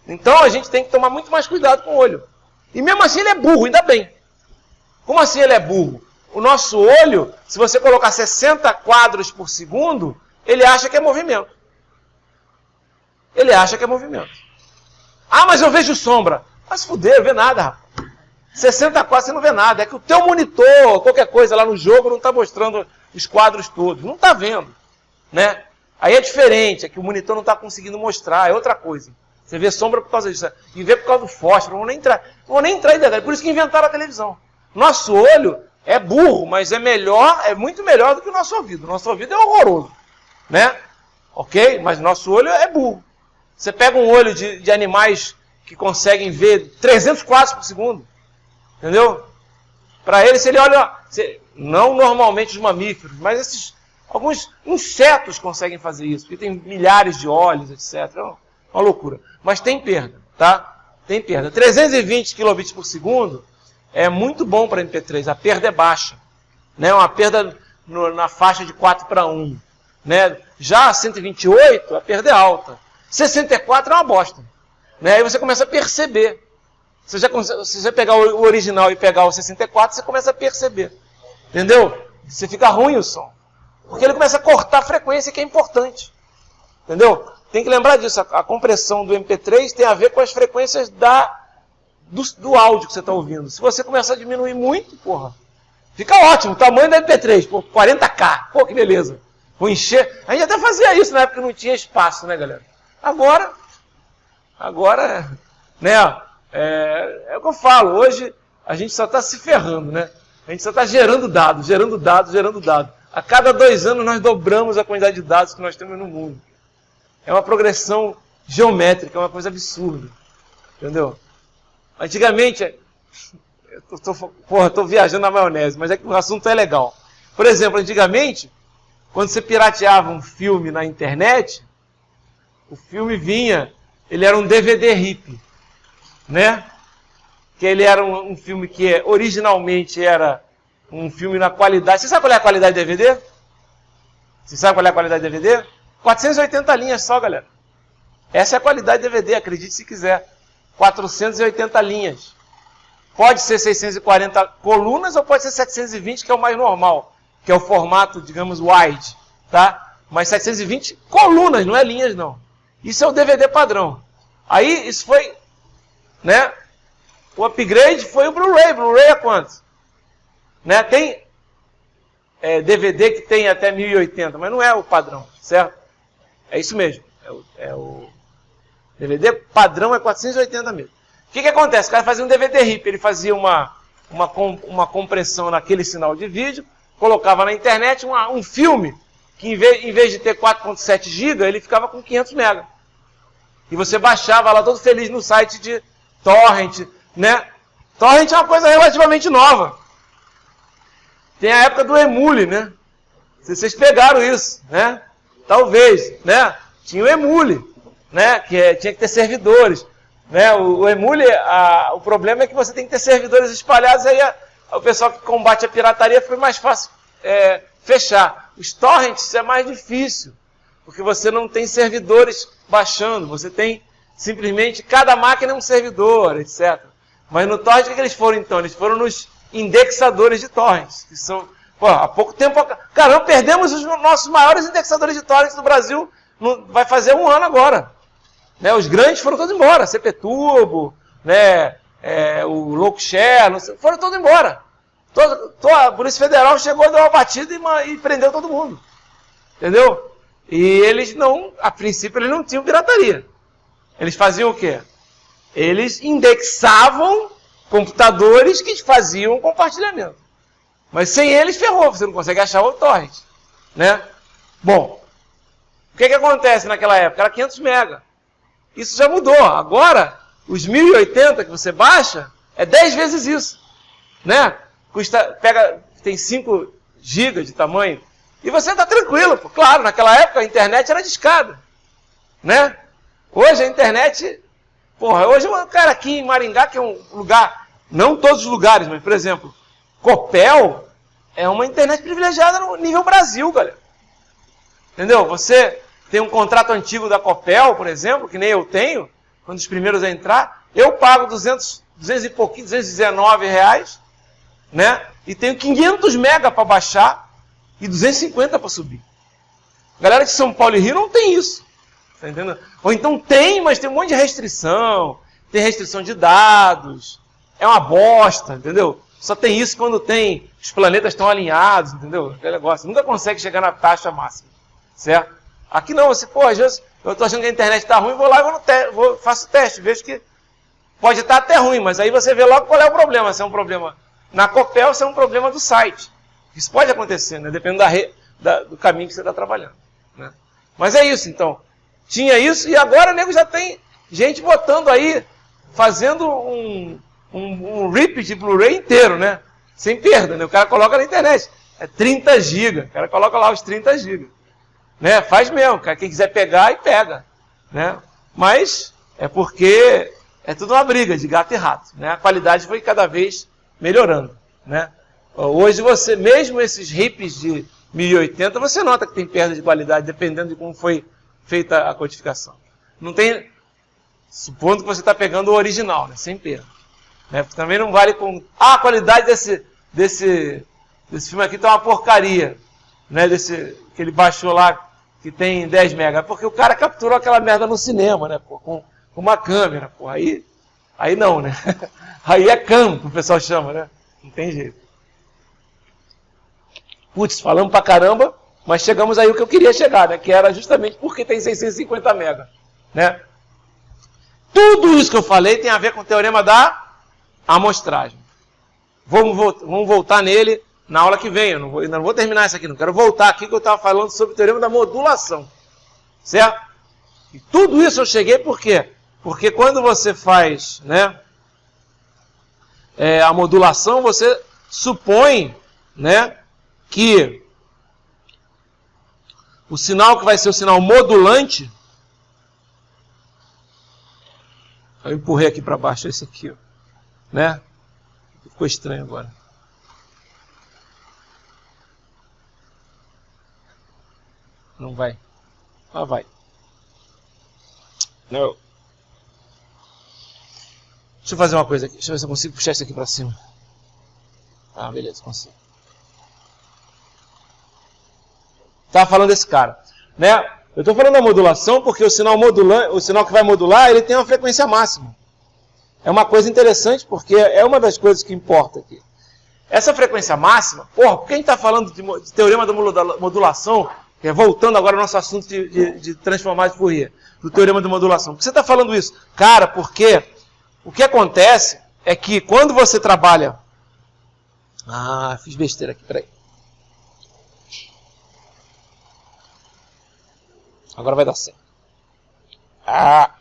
Então a gente tem que tomar muito mais cuidado com o olho. E mesmo assim ele é burro, ainda bem. Como assim ele é burro? O nosso olho, se você colocar 60 quadros por segundo, ele acha que é movimento. Ele acha que é movimento. Ah, mas eu vejo sombra. Mas fuder, vê nada, rapaz. 60 quadros você não vê nada. É que o teu monitor, qualquer coisa lá no jogo, não está mostrando os quadros todos. Não está vendo. Né? Aí é diferente, é que o monitor não está conseguindo mostrar, é outra coisa. Você vê sombra por causa disso. E vê por causa do fósforo. Não vou nem entrar em detalhe. Por isso que inventaram a televisão. Nosso olho é burro, mas é melhor, é muito melhor do que o nosso ouvido. O nosso ouvido é horroroso. Né? Ok? Mas nosso olho é burro. Você pega um olho de animais que conseguem ver 300 quadros por segundo. Entendeu? Para ele, se ele olha... não normalmente os mamíferos, mas alguns insetos conseguem fazer isso. Porque tem milhares de olhos, etc. É uma loucura. Mas tem perda, tá? Tem perda. 320 kilobits por segundo é muito bom para MP3. A perda é baixa. Né? Uma perda na faixa de 4 para 1. Né? Já 128, a perda é alta. 64 é uma bosta. Né? Aí você começa a perceber. Se você pegar o original e pegar o 64, você começa a perceber. Entendeu? Você fica ruim o som. Porque ele começa a cortar a frequência, que é importante. Entendeu? Tem que lembrar disso. A compressão do MP3 tem a ver com as frequências do áudio que você está ouvindo. Se você começar a diminuir muito, porra, fica ótimo. O tamanho do MP3, pô, 40K. Pô, que beleza. Vou encher. A gente até fazia isso na época que não tinha espaço, né, galera? Agora, né, é o que eu falo. Hoje, a gente só está se ferrando, né? A gente só está gerando dados. A cada 2 anos, nós dobramos a quantidade de dados que nós temos no mundo. É uma progressão geométrica, é uma coisa absurda. Entendeu? Antigamente, estou viajando na maionese, mas é que o assunto é legal. Por exemplo, antigamente, quando você pirateava um filme na internet, o filme vinha, ele era um DVD RIP, né? Que ele era um filme que originalmente era um filme na qualidade... Você sabe qual é a qualidade de DVD? Você sabe qual é a qualidade de DVD? 480 linhas só, galera. Essa é a qualidade de DVD, acredite se quiser. 480 linhas. Pode ser 640 colunas ou pode ser 720, que é o mais normal, que é o formato, digamos, wide, tá? Mas 720 colunas, não é linhas, não. Isso é o DVD padrão. Aí, isso foi, né? O upgrade foi o Blu-ray. Blu-ray é quanto? Né? Tem DVD que tem até 1080, mas não é o padrão, certo? É isso mesmo. O DVD padrão é 480 mesmo. O que acontece? O cara fazia um DVD RIP, ele fazia uma compressão naquele sinal de vídeo, colocava na internet um filme que em vez de ter 4.7 GB, ele ficava com 500 MB. E você baixava lá todo feliz no site de torrent, né? Torrent é uma coisa relativamente nova. Tem a época do Emule, né? Vocês pegaram isso, né? Talvez, né? Tinha o Emule, né? Que tinha que ter servidores. Né? O emule, o problema é que você tem que ter servidores espalhados, aí o pessoal que combate a pirataria foi mais fácil fechar. Os torrents é mais difícil, porque você não tem servidores baixando, você tem simplesmente cada máquina é um servidor, etc. Mas no torrent, o que eles foram então? Eles foram nos indexadores de torrents, que são, pô, há pouco tempo, caramba, perdemos os nossos maiores indexadores de torrents do Brasil, vai fazer 1 ano agora. Né, os grandes foram todos embora, CP Turbo, né, o Lockshare, foram todos embora. A Polícia Federal chegou, deu uma batida e prendeu todo mundo. Entendeu? E eles não, a princípio, eles não tinham pirataria. Eles faziam o quê? Eles indexavam computadores que faziam compartilhamento. Mas sem eles, ferrou, você não consegue achar o torrent. Né? Bom, o que acontece naquela época? Era 500 MB. Isso já mudou. Agora, os 1080 que você baixa, é 10 vezes isso. Né? Tem 5 GB de tamanho. E você está tranquilo. Pô. Claro, naquela época a internet era discada. Né? Hoje a internet... Porra, hoje um cara aqui em Maringá, que é um lugar... Não todos os lugares, mas, por exemplo, Copel é uma internet privilegiada no nível Brasil, galera. Entendeu? Você... tem um contrato antigo da Copel, por exemplo, que nem eu tenho, quando os primeiros a entrar, eu pago 200 e pouquinho, 219 reais, né? E tenho 500 mega para baixar e 250 para subir. A galera de São Paulo e Rio não tem isso. Tá entendendo? Ou então tem, mas tem um monte de restrição, tem restrição de dados, é uma bosta, entendeu? Só tem isso quando tem, os planetas estão alinhados, entendeu? Aquele negócio, nunca consegue chegar na taxa máxima, certo? Aqui não, você, pô, às vezes eu estou achando que a internet está ruim, vou lá e faço o teste, vejo que pode estar até ruim, mas aí você vê logo qual é o problema, se é um problema na Copel, se é um problema do site. Isso pode acontecer, né? Dependendo do caminho que você está trabalhando. Né? Mas é isso, então. Tinha isso e agora o nego já tem gente botando aí, fazendo um rip de Blu-ray inteiro, né? Sem perda, né? O cara coloca na internet. É 30 GB, o cara coloca lá os 30 GB. Né? Faz mesmo, cara. Quem quiser pegar, e pega. Né? Mas é porque é tudo uma briga de gato e rato. Né? A qualidade foi cada vez melhorando. Né? Hoje você, mesmo esses rips de 1080, você nota que tem perda de qualidade, dependendo de como foi feita a codificação. Não tem, supondo que você está pegando o original, né? Sem perda. Né? Porque também não vale com... a qualidade desse filme aqui está uma porcaria. Né? Que ele baixou lá, que tem 10 MB, porque o cara capturou aquela merda no cinema, né? Pô, com uma câmera, pô, aí não, né? Aí é cam, que o pessoal chama, né? Não tem jeito. Putz, falamos pra caramba, mas chegamos aí o que eu queria chegar, né? Que era justamente porque tem 650 MB, né? Tudo isso que eu falei tem a ver com o teorema da amostragem. Vamos voltar nele na aula que vem. Eu não vou terminar isso aqui, não. Quero voltar aqui que eu estava falando sobre o teorema da modulação. Certo? E tudo isso eu cheguei por quê? Porque quando você faz, né, a modulação, você supõe, né, que o sinal que vai ser o sinal modulante... Eu empurrei aqui para baixo esse aqui, ó, né? Ficou estranho agora. Não vai. Ah, vai. Não. Deixa eu fazer uma coisa aqui. Deixa eu ver se eu consigo puxar isso aqui para cima. Ah, beleza, consigo. Estava falando desse cara, né? Eu estou falando da modulação porque o sinal que vai modular, ele tem uma frequência máxima. É uma coisa interessante porque é uma das coisas que importa aqui. Essa frequência máxima, porra, por que a gente está falando de teorema da modulação, que é voltando agora ao nosso assunto de transformar de Fourier, do teorema da modulação? Por que você está falando isso? Cara, porque o que acontece é que quando você trabalha... Ah, fiz besteira aqui, peraí. Agora vai dar certo. Ah!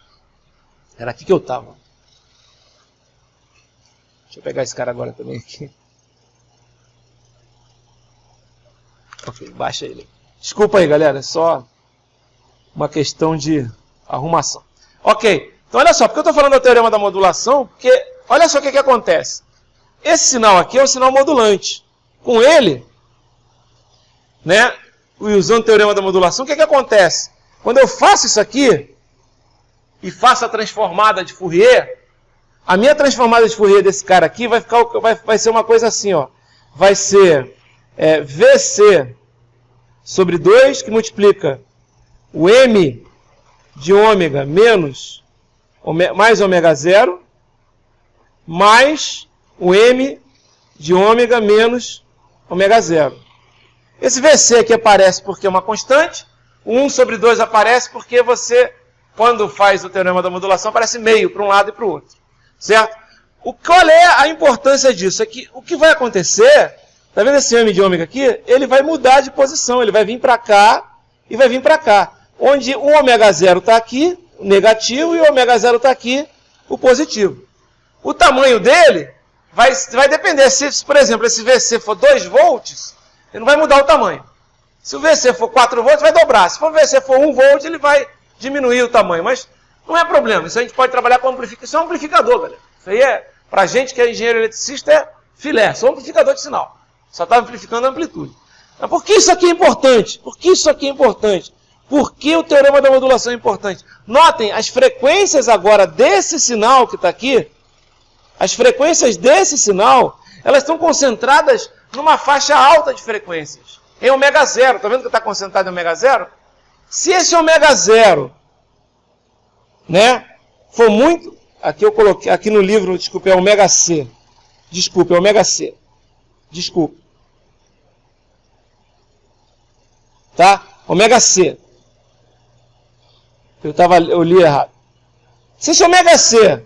Era aqui que eu estava. Deixa eu pegar esse cara agora também aqui. Ok, baixa ele. Desculpa aí, galera. É só uma questão de arrumação. Ok. Então Então, olha só, porque eu estou falando do teorema da modulação, porque olha só o que acontece. Esse sinal aqui é um sinal modulante. Com ele, né, usando o teorema da modulação, o que acontece? Quando eu faço isso aqui, e faço a transformada de Fourier, a minha transformada de Fourier desse cara aqui vai ser uma coisa assim, ó. Vai ser VC sobre 2, que multiplica o M de ômega menos mais ômega 0, mais o M de ômega menos ômega 0. Esse VC aqui aparece porque é uma constante, o 1 sobre 2 aparece porque você, quando faz o teorema da modulação, aparece meio para um lado e para o outro. Certo? Qual é a importância disso? É que o que vai acontecer, tá vendo esse M de ômega aqui? Ele vai mudar de posição, ele vai vir para cá e vai vir para cá. Onde o ômega 0 está aqui, o negativo, e o ômega 0 está aqui, o positivo. O tamanho dele vai depender. Se, por exemplo, esse VC for 2 volts, ele não vai mudar o tamanho. Se o VC for 4 volts, vai dobrar. Se o VC for 1 volt, ele vai diminuir o tamanho. Mas não é problema. Isso a gente pode trabalhar com amplificador. Isso é um amplificador, galera. Isso aí pra gente que é engenheiro eletricista, é filé. Só um amplificador de sinal. Só está amplificando a amplitude. Mas por que isso aqui é importante? Por que isso aqui é importante? Por que o teorema da modulação é importante? Notem, as frequências agora desse sinal que está aqui, as frequências desse sinal, elas estão concentradas numa faixa alta de frequências. Em ômega 0. Está vendo que está concentrado em ômega 0? Se esse ômega 0, né, for muito... Aqui eu coloquei, aqui no livro, desculpa, é ômega C. Desculpa, é ômega C. Desculpa. Tá? Ômega C. Eu li errado. Se esse ômega C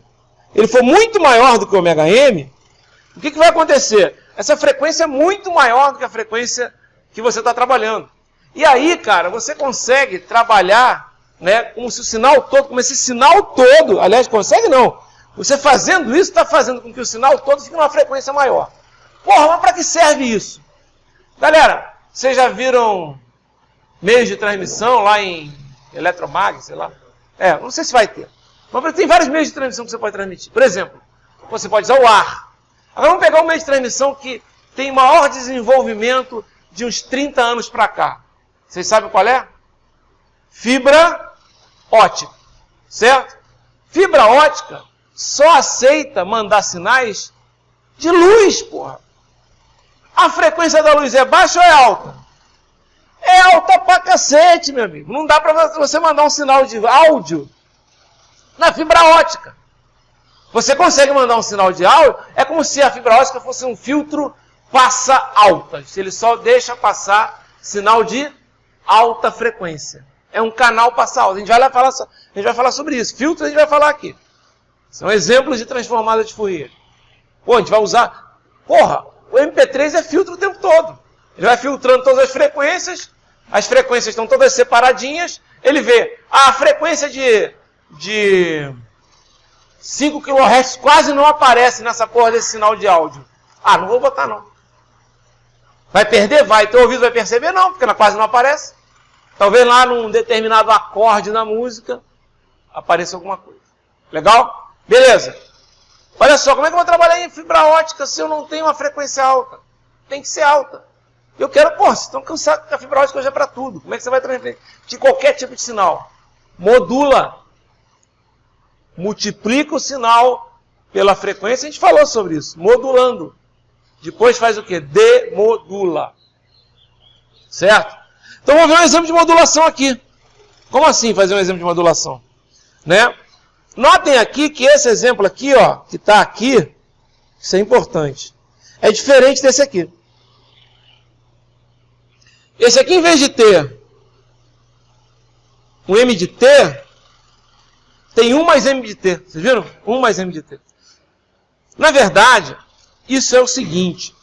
ele for muito maior do que o ômega M, o que vai acontecer? Essa frequência é muito maior do que a frequência que você está trabalhando. E aí, cara, você consegue trabalhar, né, como se o sinal todo, como esse sinal todo, aliás, consegue não. Você fazendo isso, está fazendo com que o sinal todo fique numa frequência maior. Porra, mas para que serve isso? Galera, vocês já viram meios de transmissão lá em Eletromag, sei lá? Não sei se vai ter. Mas tem vários meios de transmissão que você pode transmitir. Por exemplo, você pode usar o ar. Agora vamos pegar um meio de transmissão que tem maior desenvolvimento de uns 30 anos para cá. Vocês sabem qual é? Fibra ótica. Certo? Fibra ótica só aceita mandar sinais de luz, porra. A frequência da luz é baixa ou é alta? É alta pra cacete, meu amigo. Não dá pra você mandar um sinal de áudio na fibra ótica. Você consegue mandar um sinal de áudio, é como se a fibra ótica fosse um filtro passa alta. Se ele só deixa passar sinal de alta frequência. É um canal passa alta. A gente vai falar sobre isso. Filtro a gente vai falar aqui. São exemplos de transformada de Fourier. Pô, a gente vai usar... Porra, o MP3 é filtro o tempo todo. Ele vai filtrando todas as frequências estão todas separadinhas, ele vê a frequência de 5 kHz quase não aparece nessa porra desse sinal de áudio. Ah, não vou botar não. Vai perder? Vai. Teu ouvido vai perceber? Não, porque quase não aparece. Talvez lá num determinado acorde da música apareça alguma coisa. Legal? Beleza. Olha só, como é que eu vou trabalhar em fibra ótica se eu não tenho uma frequência alta? Tem que ser alta. Eu quero, pô, vocês estão cansados que a fibra ótica hoje é para tudo. Como é que você vai transmitir qualquer tipo de sinal? Modula. Multiplica o sinal pela frequência. A gente falou sobre isso. Modulando. Depois faz o quê? Demodula. Certo? Então vamos ver um exemplo de modulação aqui. Como assim fazer um exemplo de modulação? Né? Notem aqui que esse exemplo aqui, ó, que está aqui, isso é importante. É diferente desse aqui. Esse aqui, em vez de ter um M de T, tem 1 mais M de T. Vocês viram? 1 mais M de T. Na verdade, isso é o seguinte.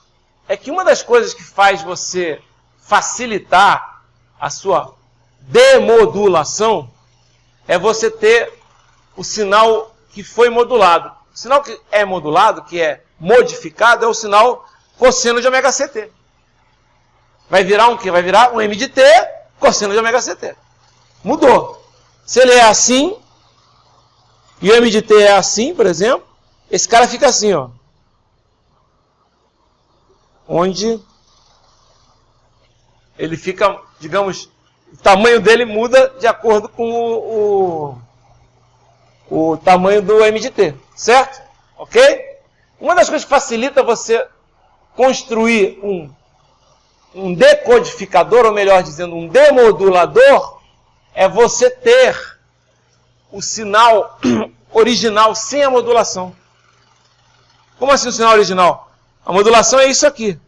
É que uma das coisas que faz você facilitar a sua demodulação é você ter o sinal que foi modulado. O sinal que é modulado, que é modificado, é o sinal cosseno de ômega CT. Vai virar um quê? Vai virar um M de T, cosseno de ômega CT. Mudou. Se ele é assim, e o M de T é assim, por exemplo, esse cara fica assim, ó. Onde ele fica, digamos, o tamanho dele muda de acordo com o tamanho do M de T, certo? Ok? Uma das coisas que facilita você construir um decodificador, ou melhor dizendo, um demodulador, é você ter o sinal original sem a modulação. Como assim o sinal original? A modulação é isso aqui.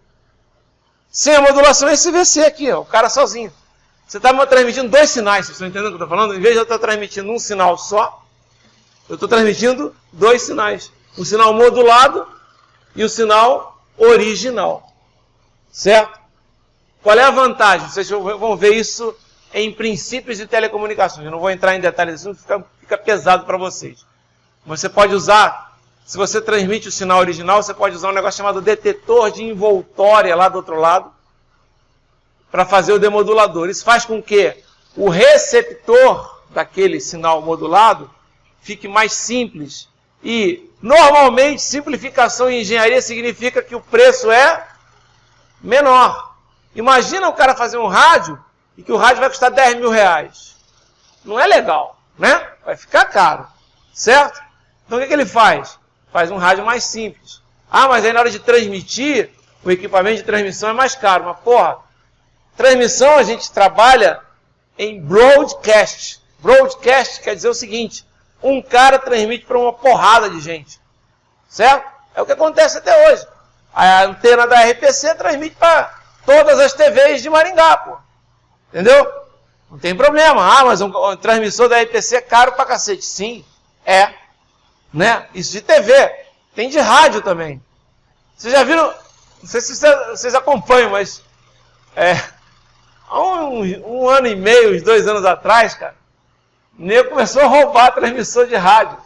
Sem a modulação é esse VC aqui, ó, o cara sozinho. Você está transmitindo dois sinais, vocês estão entendendo o que eu estou falando? Em vez de eu estar transmitindo um sinal só, eu estou transmitindo dois sinais. O sinal modulado e o sinal original. Certo? Qual é a vantagem? Vocês vão ver isso em princípios de telecomunicações. Eu não vou entrar em detalhes, isso fica pesado para vocês. Você pode usar, se você transmite o sinal original, você pode usar um negócio chamado detetor de envoltória lá do outro lado, para fazer o demodulador. Isso faz com que o receptor daquele sinal modulado fique mais simples. E, normalmente, simplificação em engenharia significa que o preço é menor. Imagina o cara fazer um rádio e que o rádio vai custar 10 mil reais. Não é legal, né? Vai ficar caro, certo? Então, o que ele faz? Faz um rádio mais simples. Ah, mas aí na hora de transmitir, o equipamento de transmissão é mais caro. Mas, porra, transmissão a gente trabalha em broadcast. Broadcast quer dizer o seguinte, um cara transmite para uma porrada de gente. Certo? É o que acontece até hoje. A antena da RPC transmite para todas as TVs de Maringá, pô. Entendeu? Não tem problema. Ah, mas um transmissor da RPC é caro pra cacete. Sim, é. Né? Isso de TV. Tem de rádio também. Vocês já viram, não sei se vocês acompanham, mas há um ano e meio, uns 2 anos atrás, cara, o nego começou a roubar transmissor de rádio.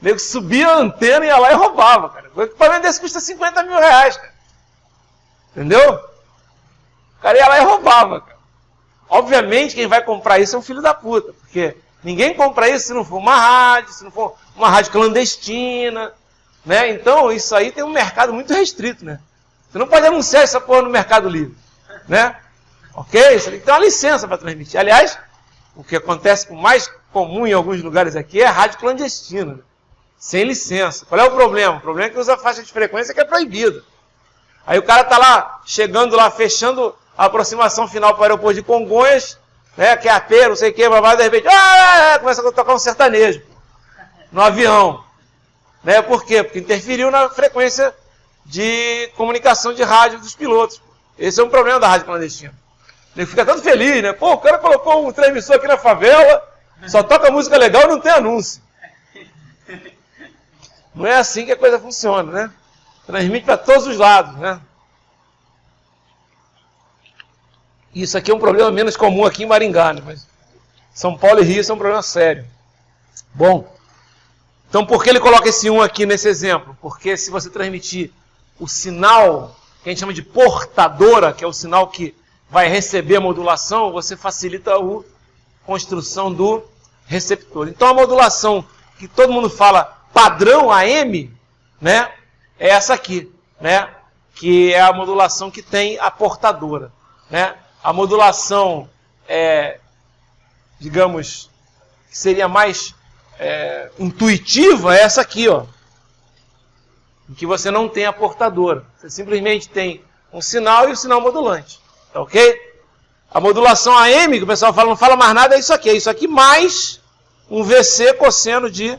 O nego subia a antena e ia lá e roubava, cara. O equipamento desse custa 50 mil reais, cara. Entendeu? O cara ia lá e roubava, cara. Obviamente, quem vai comprar isso é um filho da puta, porque ninguém compra isso se não for uma rádio, se não for uma rádio clandestina, né? Então, isso aí tem um mercado muito restrito, né? Você não pode anunciar essa porra no Mercado Livre, né? Ok? Você tem que ter uma licença para transmitir. Aliás, o que acontece com mais comum em alguns lugares aqui é a rádio clandestina, né? Sem licença. Qual é o problema? O problema é que usa a faixa de frequência que é proibida. Aí o cara está lá, chegando lá, fechando a aproximação final para o aeroporto de Congonhas, né, que é a P, não sei o que, de repente, começa a tocar um sertanejo no avião. Né? Por quê? Porque interferiu na frequência de comunicação de rádio dos pilotos. Esse é um problema da rádio clandestina. Ele fica todo feliz, né? Pô, o cara colocou um transmissor aqui na favela, só toca música legal e não tem anúncio. Não é assim que a coisa funciona, né? Transmite para todos os lados, né? Isso aqui é um problema menos comum aqui em Maringá, né? Mas São Paulo e Rio são um problema sério. Bom, então por que ele coloca esse 1 aqui nesse exemplo? Porque se você transmitir o sinal, que a gente chama de portadora, que é o sinal que vai receber a modulação, você facilita a construção do receptor. Então a modulação que todo mundo fala padrão AM, né, é essa aqui, né, que é a modulação que tem a portadora, né. A modulação, digamos, que seria mais intuitiva é essa aqui, ó, em que você não tem a portadora. Você simplesmente tem um sinal e o sinal modulante, tá ok? A modulação AM, que o pessoal fala, não fala mais nada, é isso aqui mais um VC cosseno de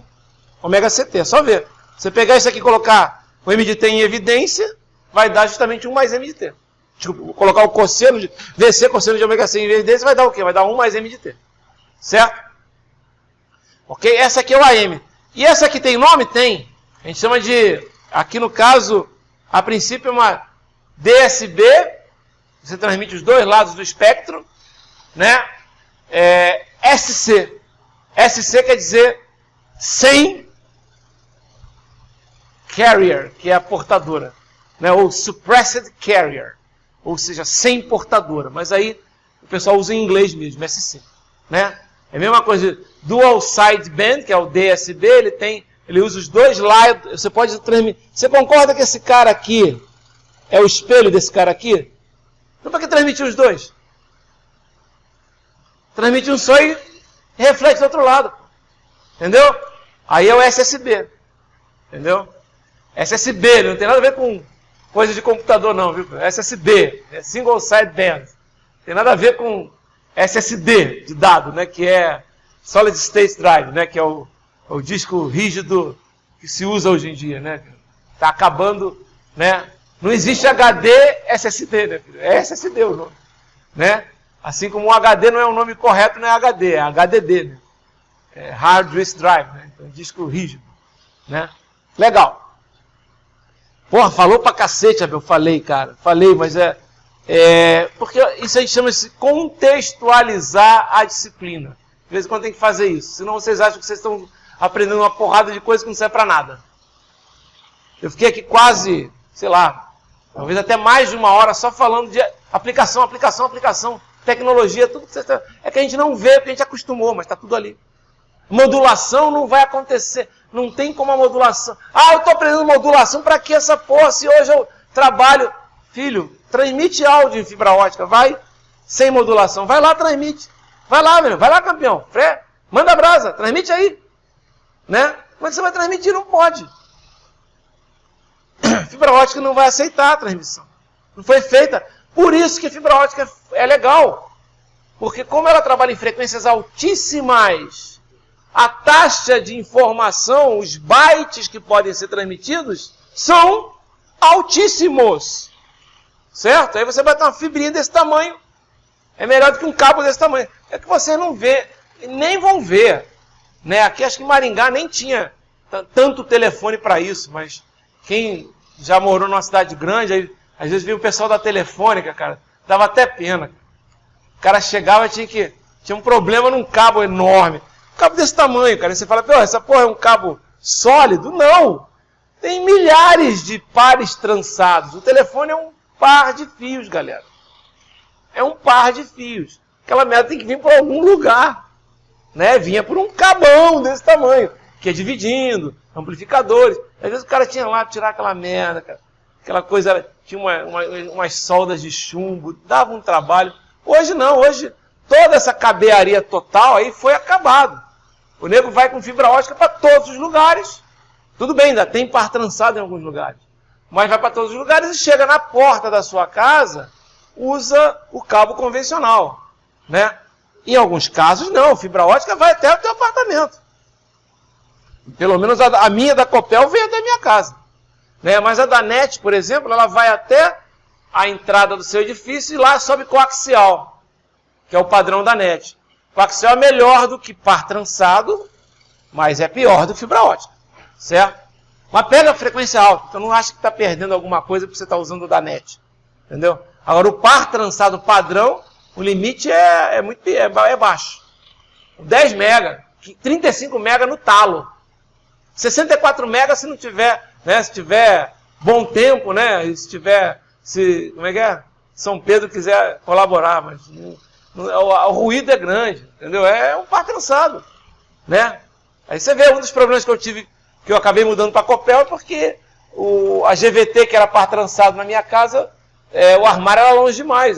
ômega CT, só ver. Você pegar isso aqui e colocar o M de T em evidência, vai dar justamente 1 mais M de T. Tipo, colocar o cosseno de VC, cosseno de ômega C em evidência, vai dar o quê? Vai dar 1 mais M de T. Certo? Ok? Essa aqui é o AM. E essa aqui tem nome? Tem. A gente chama de, aqui no caso, a princípio é uma DSB, você transmite os dois lados do espectro, né? SC. SC quer dizer sem carrier, que é a portadora, né? Ou suppressed carrier, ou seja, sem portadora. Mas aí o pessoal usa em inglês mesmo, SC, né? É a mesma coisa, Dual Sideband, que é o DSB, ele usa os dois lados, você pode transmitir. Você concorda que esse cara aqui é o espelho desse cara aqui? Então para que transmitir os dois? Transmite um só e reflete do outro lado. Entendeu? Aí é o SSB. Entendeu? SSB, não tem nada a ver com coisa de computador não, viu? SSB, é Single Sideband. Tem nada a ver com SSD de dado, né? Que é Solid State Drive, né? Que é o disco rígido que se usa hoje em dia, né? Está acabando, né? Não existe HD SSD, né? É SSD o nome, né? Assim como o HD não é o nome correto, não é HD, é HDD, né? É Hard Disk Drive, né? Então, disco rígido, né? Legal. Porra, falou pra cacete, Abel. Falei, cara. Falei, mas porque isso aí chama-se contextualizar a disciplina. De vez em quando tem que fazer isso. Senão vocês acham que vocês estão aprendendo uma porrada de coisa que não serve pra nada. Eu fiquei aqui quase, sei lá, talvez até mais de uma hora só falando de aplicação, tecnologia, tudo que vocês estão... É que a gente não vê porque a gente acostumou, mas está tudo ali. Modulação não vai acontecer. Não tem como a modulação. Ah, eu estou aprendendo modulação, para que essa porra? Se hoje eu trabalho... Filho, transmite áudio em fibra ótica. Vai sem modulação. Vai lá, transmite. Vai lá, meu. Vai lá, campeão. Manda brasa. Transmite aí. Né? Como é que você vai transmitir? Não pode. Fibra ótica não vai aceitar a transmissão. Não foi feita. Por isso que fibra ótica é legal. Porque como ela trabalha em frequências altíssimas, a taxa de informação, os bytes que podem ser transmitidos, são altíssimos. Certo? Aí você vai ter uma fibrinha desse tamanho. É melhor do que um cabo desse tamanho. É que vocês não vê, nem vão ver. Né? Aqui acho que em Maringá nem tinha tanto telefone para isso, mas quem já morou numa cidade grande, aí, às vezes via o pessoal da telefônica, cara, dava até pena. O cara chegava e tinha um problema num cabo enorme. Um cabo desse tamanho, cara. E você fala, pô, essa porra é um cabo sólido? Não! Tem milhares de pares trançados. O telefone é um par de fios, galera. É um par de fios. Aquela merda tem que vir por algum lugar. Né? Vinha por um cabão desse tamanho, que é dividindo, amplificadores. Às vezes o cara tinha lá para tirar aquela merda, cara. Aquela coisa, tinha umas soldas de chumbo, dava um trabalho. Hoje não, hoje toda essa cabearia total aí foi acabado. O nego vai com fibra ótica para todos os lugares. Tudo bem, ainda tem par trançado em alguns lugares. Mas vai para todos os lugares e chega na porta da sua casa, usa o cabo convencional. Né? Em alguns casos não, fibra ótica vai até o teu apartamento. Pelo menos a minha da Copel veio até a minha casa. Né? Mas a da NET, por exemplo, ela vai até a entrada do seu edifício e lá sobe coaxial, que é o padrão da NET. Coaxial é melhor do que par trançado, mas é pior do que fibra ótica. Certo? Mas pega a frequência alta, então não acha que está perdendo alguma coisa porque você está usando o da NET. Entendeu? Agora o par trançado padrão, o limite é baixo. 10 mega, 35 mega no talo. 64 mega se não tiver, né, se tiver bom tempo, né, como é que é? São Pedro quiser colaborar, mas o ruído é grande, entendeu? É um par trançado, né? Aí você vê um dos problemas que eu tive, que eu acabei mudando para a Copel, é porque a GVT, que era par trançado na minha casa, o armário era longe demais.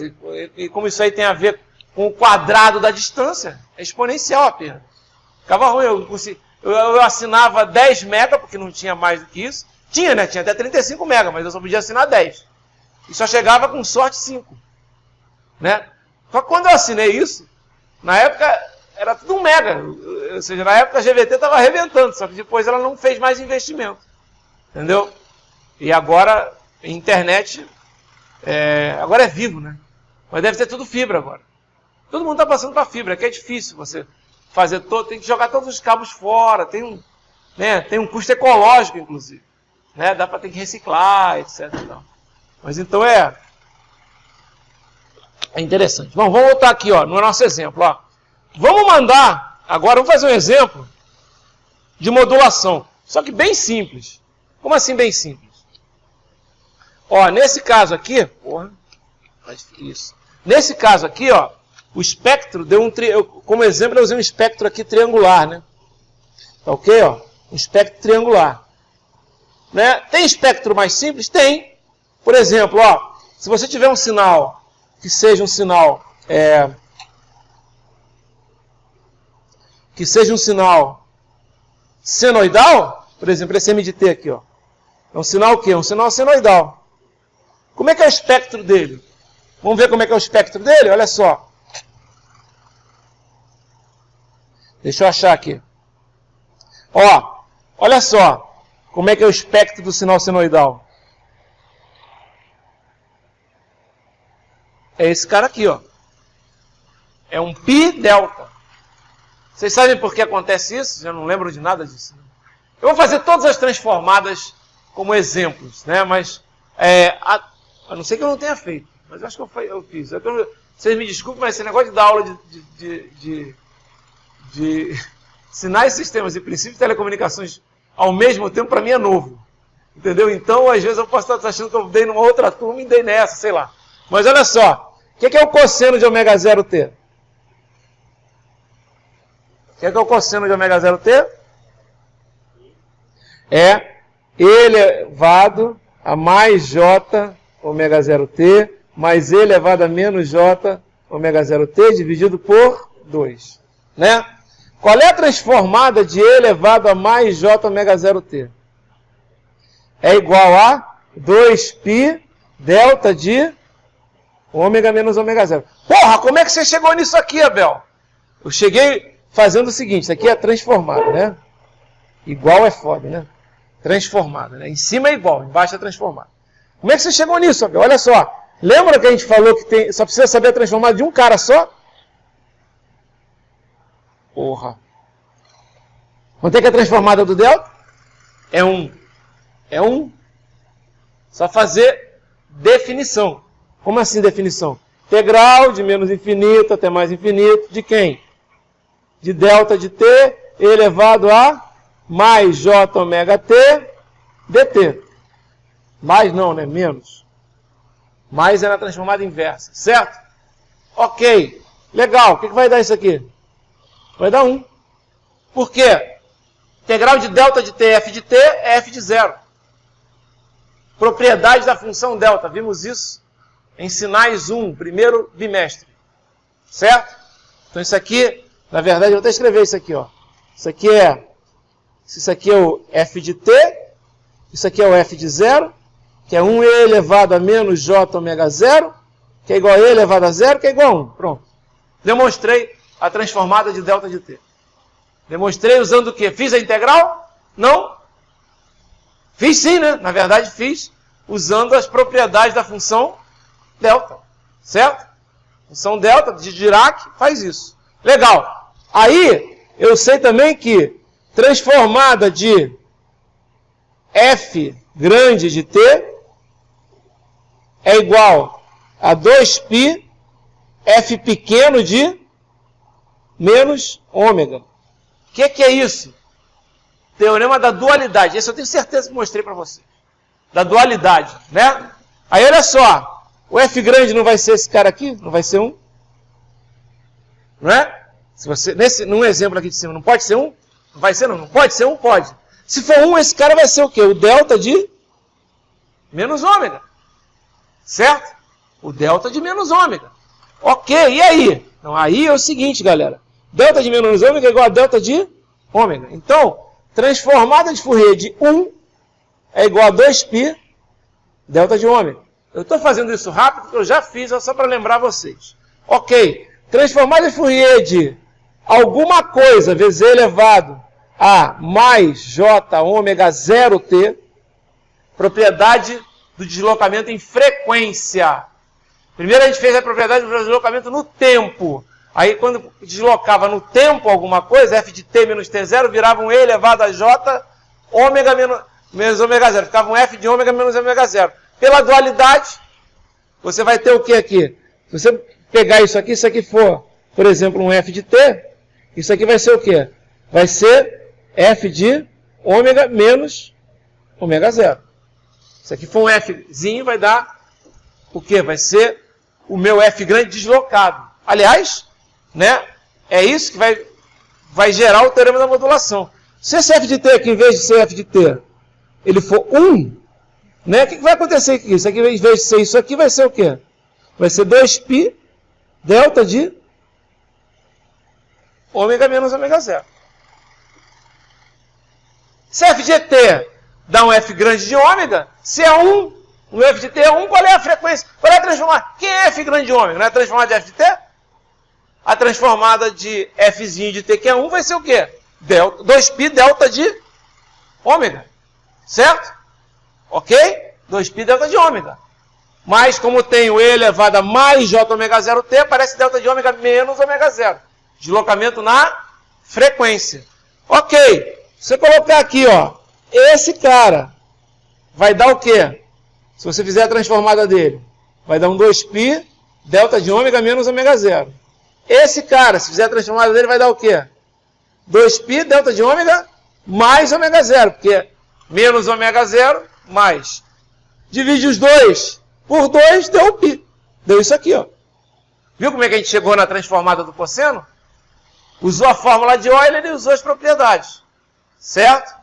E como isso aí tem a ver com o quadrado da distância, é exponencial a perda. Ficava ruim, eu assinava 10 mega, porque não tinha mais do que isso. Tinha, né? Tinha até 35 mega, mas eu só podia assinar 10. E só chegava com sorte 5. Né? Só que quando eu assinei isso, na época era tudo 1 mega. Ou seja, na época a GVT estava arrebentando, só que depois ela não fez mais investimento. Entendeu? E agora, internet, agora é vivo, né? Mas deve ter tudo fibra agora. Todo mundo está passando para fibra, que é difícil você fazer tem que jogar todos os cabos fora, tem um custo ecológico, inclusive. Né? Dá para ter que reciclar, etc. Então. Mas então é interessante. Bom, vamos voltar aqui ó, no nosso exemplo. Ó. Vamos mandar, agora vamos fazer um exemplo de modulação. Só que bem simples. Como assim bem simples? Ó, nesse caso aqui, porra, isso. Nesse caso aqui, ó, O espectro deu como exemplo, eu usei um espectro aqui triangular, né? Tá ok? Ó? Um espectro triangular. Né? Tem espectro mais simples? Tem. Por exemplo, ó, se você tiver um sinal que seja um sinal senoidal, por exemplo, esse M de T aqui, ó. É um sinal o quê? Um sinal senoidal. Como é que é o espectro dele? Vamos ver como é que é o espectro dele? Olha só. Deixa eu achar aqui. Ó, olha só como é que é o espectro do sinal senoidal. É esse cara aqui, ó. É um π delta. Vocês sabem por que acontece isso? Já não lembro de nada disso. Eu vou fazer todas as transformadas como exemplos, né? Mas, a não ser que eu não tenha feito. Mas eu acho que eu fiz. Vocês me desculpem, mas esse negócio de dar aula de sinais, sistemas e princípios de telecomunicações ao mesmo tempo, para mim é novo. Entendeu? Então, às vezes eu posso estar achando que eu dei numa outra turma e dei nessa, sei lá. Mas olha só. O que é o cosseno de ômega 0t? O que é o cosseno de ômega 0t? É E elevado a mais J ômega 0t mais E elevado a menos J ômega 0t dividido por 2. Né? Qual é a transformada de E elevado a mais J ômega 0t? É igual a 2π delta de ômega menos ômega 0. Porra, como é que você chegou nisso aqui, Abel? Eu cheguei fazendo o seguinte, isso aqui é transformada, né? Igual é foda, né? Transformada, né? Em cima é igual, embaixo é transformada. Como é que você chegou nisso, Abel? Olha só. Lembra que a gente falou que só precisa saber a transformada de um cara só? Porra. Quanto é que é a transformada do delta? É 1. É 1. Só fazer definição. Como assim definição? Integral de menos infinito até mais infinito. De quem? De delta de t elevado a mais j ômega t dt. Mais não, né? Menos. Mais é na transformada inversa. Certo? Ok. Legal. O que vai dar isso aqui? Vai dar 1. Por quê? Integral de delta de t f de t é f de 0. Propriedade da função delta. Vimos isso em sinais 1, primeiro bimestre. Certo? Então isso aqui, na verdade, eu vou até escrever isso aqui, ó. Isso aqui é o f de t, isso aqui é o f de 0, que é 1e elevado a menos j ômega 0, que é igual a e elevado a 0, que é igual a 1. Pronto. Demonstrei a transformada de delta de t. Demonstrei usando o quê? Fiz a integral? Não. Fiz sim, né? Na verdade, fiz usando as propriedades da função delta. Certo? Função delta de Dirac faz isso. Legal. Aí, eu sei também que transformada de f grande de t é igual a 2π f pequeno de menos ômega. O que é isso? Teorema da dualidade. Esse eu tenho certeza que mostrei para vocês. Da dualidade, né? Aí olha só. O f grande não vai ser esse cara aqui? Não vai ser 1? Não é? Se você, num exemplo aqui de cima, não pode ser 1? Não vai ser não. Não pode ser 1? Pode. Se for 1, esse cara vai ser o quê? O delta de menos ômega. Certo? O delta de menos ômega. Ok, e aí? Então, aí é o seguinte, galera. Delta de menos ômega é igual a delta de ômega. Então, transformada de Fourier de 1 é igual a 2π delta de ômega. Eu estou fazendo isso rápido porque eu já fiz, só para lembrar vocês. Ok. Transformada de Fourier de alguma coisa vezes e elevado a mais j ômega 0t, propriedade do deslocamento em frequência. Primeiro a gente fez a propriedade do deslocamento no tempo. Aí quando deslocava no tempo alguma coisa, f de t menos t0 virava um e elevado a j ômega menos ômega 0. Ficava um f de ômega menos ômega 0. Pela dualidade, você vai ter o que aqui? Se você pegar isso aqui for, por exemplo, um f de t, isso aqui vai ser o quê? Vai ser f de ômega menos ômega 0. Se aqui for um fzinho, vai dar o quê? Vai ser o meu f grande deslocado. Aliás, né, é isso que vai gerar o teorema da modulação. Se esse f de t aqui, em vez de ser f de t, ele for 1, né, o que vai acontecer aqui? Isso aqui, em vez de ser isso aqui, vai ser o quê? Vai ser 2π delta de ômega menos ômega 0. Se f de t dá um f grande de ômega, se é 1, o f de t é 1, qual é a frequência? Qual é a transformada? Quem é f grande de ômega? Não é a transformada de f de t? A transformada de fzinho de t, que é 1, vai ser o quê? 2π delta de ômega. Certo? Ok? 2π delta de ômega. Mas como tem o e elevado a mais j ômega 0t, aparece delta de ômega menos ômega 0. Deslocamento na frequência. Ok. Se você colocar aqui, ó, esse cara vai dar o quê? Se você fizer a transformada dele, vai dar um 2π delta de ômega menos ômega 0. Esse cara, se fizer a transformada dele, vai dar o quê? 2π delta de ômega mais ômega 0, porque menos ômega 0 mais. Divide os dois por 2, deu π. Deu isso aqui, ó. Viu como é que a gente chegou na transformada do cosseno? Usou a fórmula de Euler e usou as propriedades. Certo?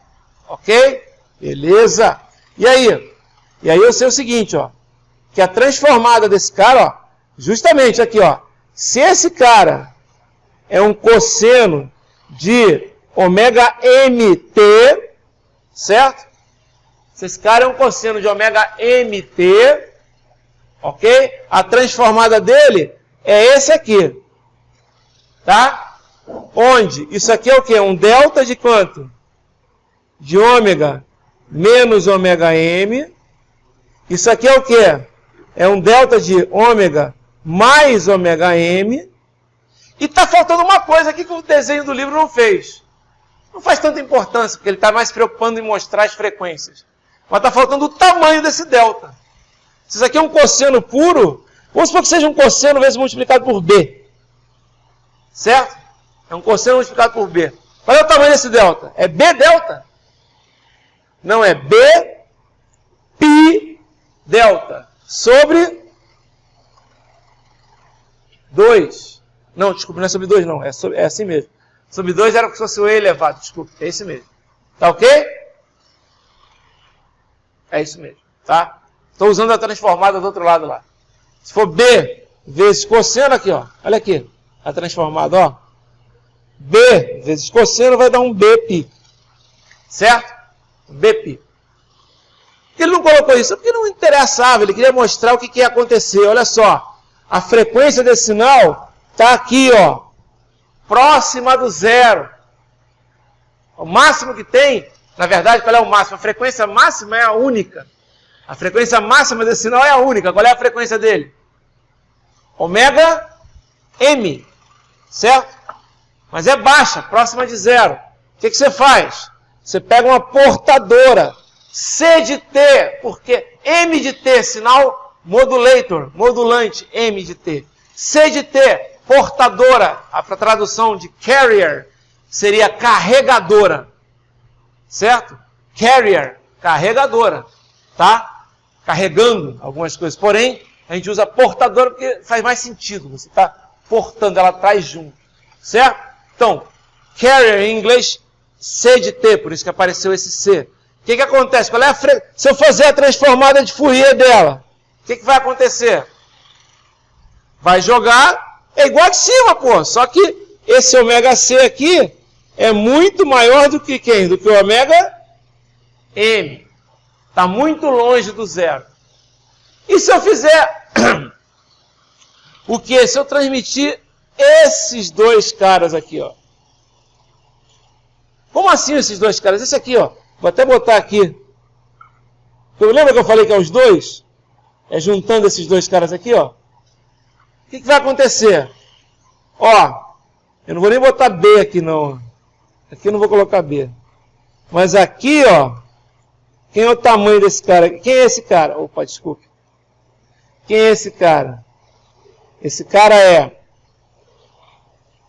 Ok? Beleza. E aí? E aí eu sei o seguinte, ó. Que a transformada desse cara, ó, justamente aqui, ó. Se esse cara é um cosseno de ômega mt, certo? Se esse cara é um cosseno de ômega mt, ok? A transformada dele é esse aqui. Tá? Onde? Isso aqui é o quê? Um delta de quanto? De ômega menos ômega m. Isso aqui é o quê? É um delta de ômega mais ômega m. E está faltando uma coisa aqui que o desenho do livro não fez. Não faz tanta importância, porque ele está mais preocupando em mostrar as frequências. Mas está faltando o tamanho desse delta. Se isso aqui é um cosseno puro, vamos supor que seja um cosseno vezes multiplicado por b. Certo? É um cosseno multiplicado por b. Qual é o tamanho desse delta? É b delta? Não, é b pi delta sobre 2. Não, desculpa, não é sobre 2 não, é assim mesmo. Sobre 2 era que fosse o e elevado, desculpa, é esse mesmo. Tá ok? É isso mesmo, tá? Estou usando a transformada do outro lado lá. Se for b vezes cosseno aqui, ó, olha aqui, a transformada, ó. B vezes cosseno vai dar um bπ. Certo? Bπ. Por que ele não colocou isso? Porque não interessava, ele queria mostrar o que ia acontecer. Olha só, a frequência desse sinal está aqui, ó, próxima do zero. O máximo que tem, na verdade, qual é o máximo? A frequência máxima é a única. A frequência máxima desse sinal é a única. Qual é a frequência dele? Ômega m. Certo? Mas é baixa, próxima de zero. O que você faz? Você pega uma portadora, C de T, porque M de T, sinal modulator, modulante, M de T. C de T, portadora, a tradução de carrier seria carregadora. Certo? Carrier, carregadora. Tá? Carregando algumas coisas. Porém, a gente usa portadora porque faz mais sentido. Você está portando, ela traz junto. Certo? Então, carrier em inglês, C de T, por isso que apareceu esse C. O que acontece? Qual é se eu fazer a transformada de Fourier dela, o que vai acontecer? Vai jogar, é igual de cima, pô. Só que esse ômega C aqui é muito maior do que quem? Do que o ômega M. Está muito longe do zero. E se eu fizer o que? Se eu transmitir esses dois caras aqui, ó. Como assim esses dois caras? Esse aqui, ó. Vou até botar aqui. Lembra que eu falei que é os dois? É juntando esses dois caras aqui, ó. O que vai acontecer? Ó, eu não vou nem botar B aqui, não. Aqui eu não vou colocar B. Mas aqui, ó. Quem é o tamanho desse cara? Quem é esse cara? Opa, desculpe. Quem é esse cara? Esse cara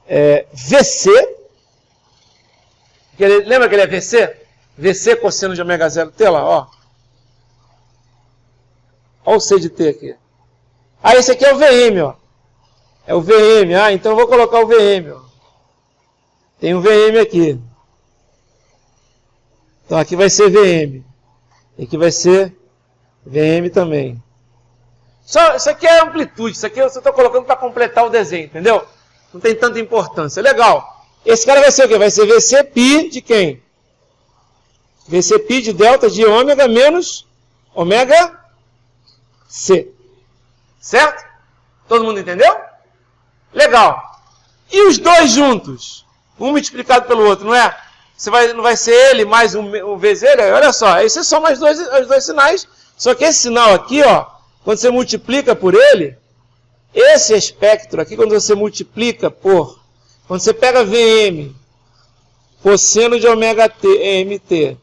é VC. Lembra que ele é VC? VC cosseno de ômega 0t lá, ó. Olha o C de T aqui. Ah, esse aqui é o VM, ó. É o VM. Ah, então eu vou colocar o VM. Ó. Tem um VM aqui. Então aqui vai ser VM. E aqui vai ser VM também. Isso aqui é amplitude. Isso aqui eu só estou colocando para completar o desenho, entendeu? Não tem tanta importância. Legal. Esse cara vai ser o quê? Vai ser VC π de quem? VC π de delta de ômega menos ômega C. Certo? Todo mundo entendeu? Legal. E os dois juntos? Um multiplicado pelo outro, não é? Não vai ser ele mais um VZ? Olha só, aí você soma os dois sinais. Só que esse sinal aqui, ó, quando você multiplica por ele, esse espectro aqui, quando você multiplica por... Quando você pega VM, cosseno de ômega t, mt,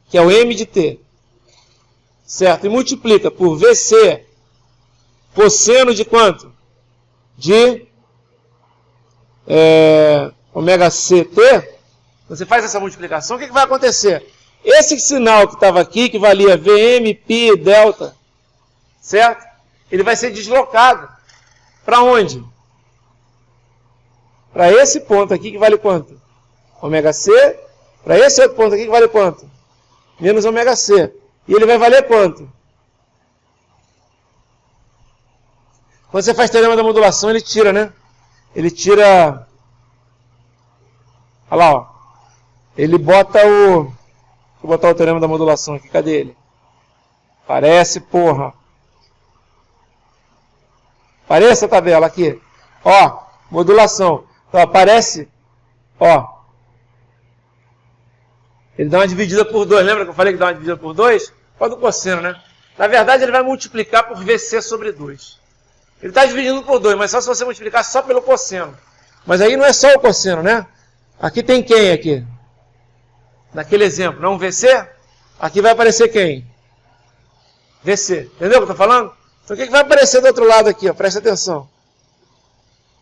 que é o m de t, certo? E multiplica por VC, cosseno de quanto? De ômega ct. Você faz essa multiplicação, o que vai acontecer? Esse sinal que estava aqui, que valia VM, π, delta, certo? Ele vai ser deslocado. Para onde? Para esse ponto aqui que vale quanto? Ômega C. Para esse outro ponto aqui que vale quanto? Menos ômega C. E ele vai valer quanto? Quando você faz teorema da modulação, ele tira, né? Ele tira... Olha lá, ó. Ele bota o... Deixa eu botar o teorema da modulação aqui. Cadê ele? Parece, porra. Parece a tabela aqui. Ó, modulação. Então, aparece, ó. Ele dá uma dividida por 2. Lembra que eu falei que dá uma dividida por 2? Qual do cosseno, né? Na verdade, ele vai multiplicar por VC sobre 2. Ele está dividindo por 2, mas só se você multiplicar só pelo cosseno. Mas aí não é só o cosseno, né? Aqui tem quem aqui? Naquele exemplo, não VC? Aqui vai aparecer quem? VC. Entendeu o que eu estou falando? Então o que vai aparecer do outro lado aqui? Ó? Presta atenção.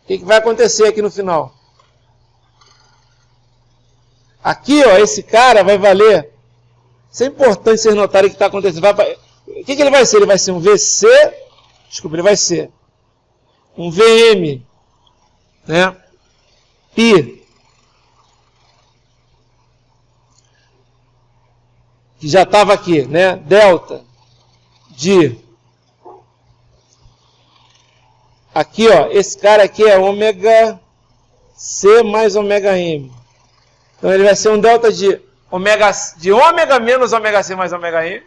O que vai acontecer aqui no final? Aqui, ó, esse cara vai valer... Isso é importante vocês notarem o que está acontecendo. O que ele vai ser? Ele vai ser um VC... Desculpa, ele vai ser um VM, né? π, que já estava aqui, né? Delta de... Aqui, ó, esse cara aqui é ômega C mais ômega M. Então ele vai ser um delta de ômega menos ômega C mais ômega M.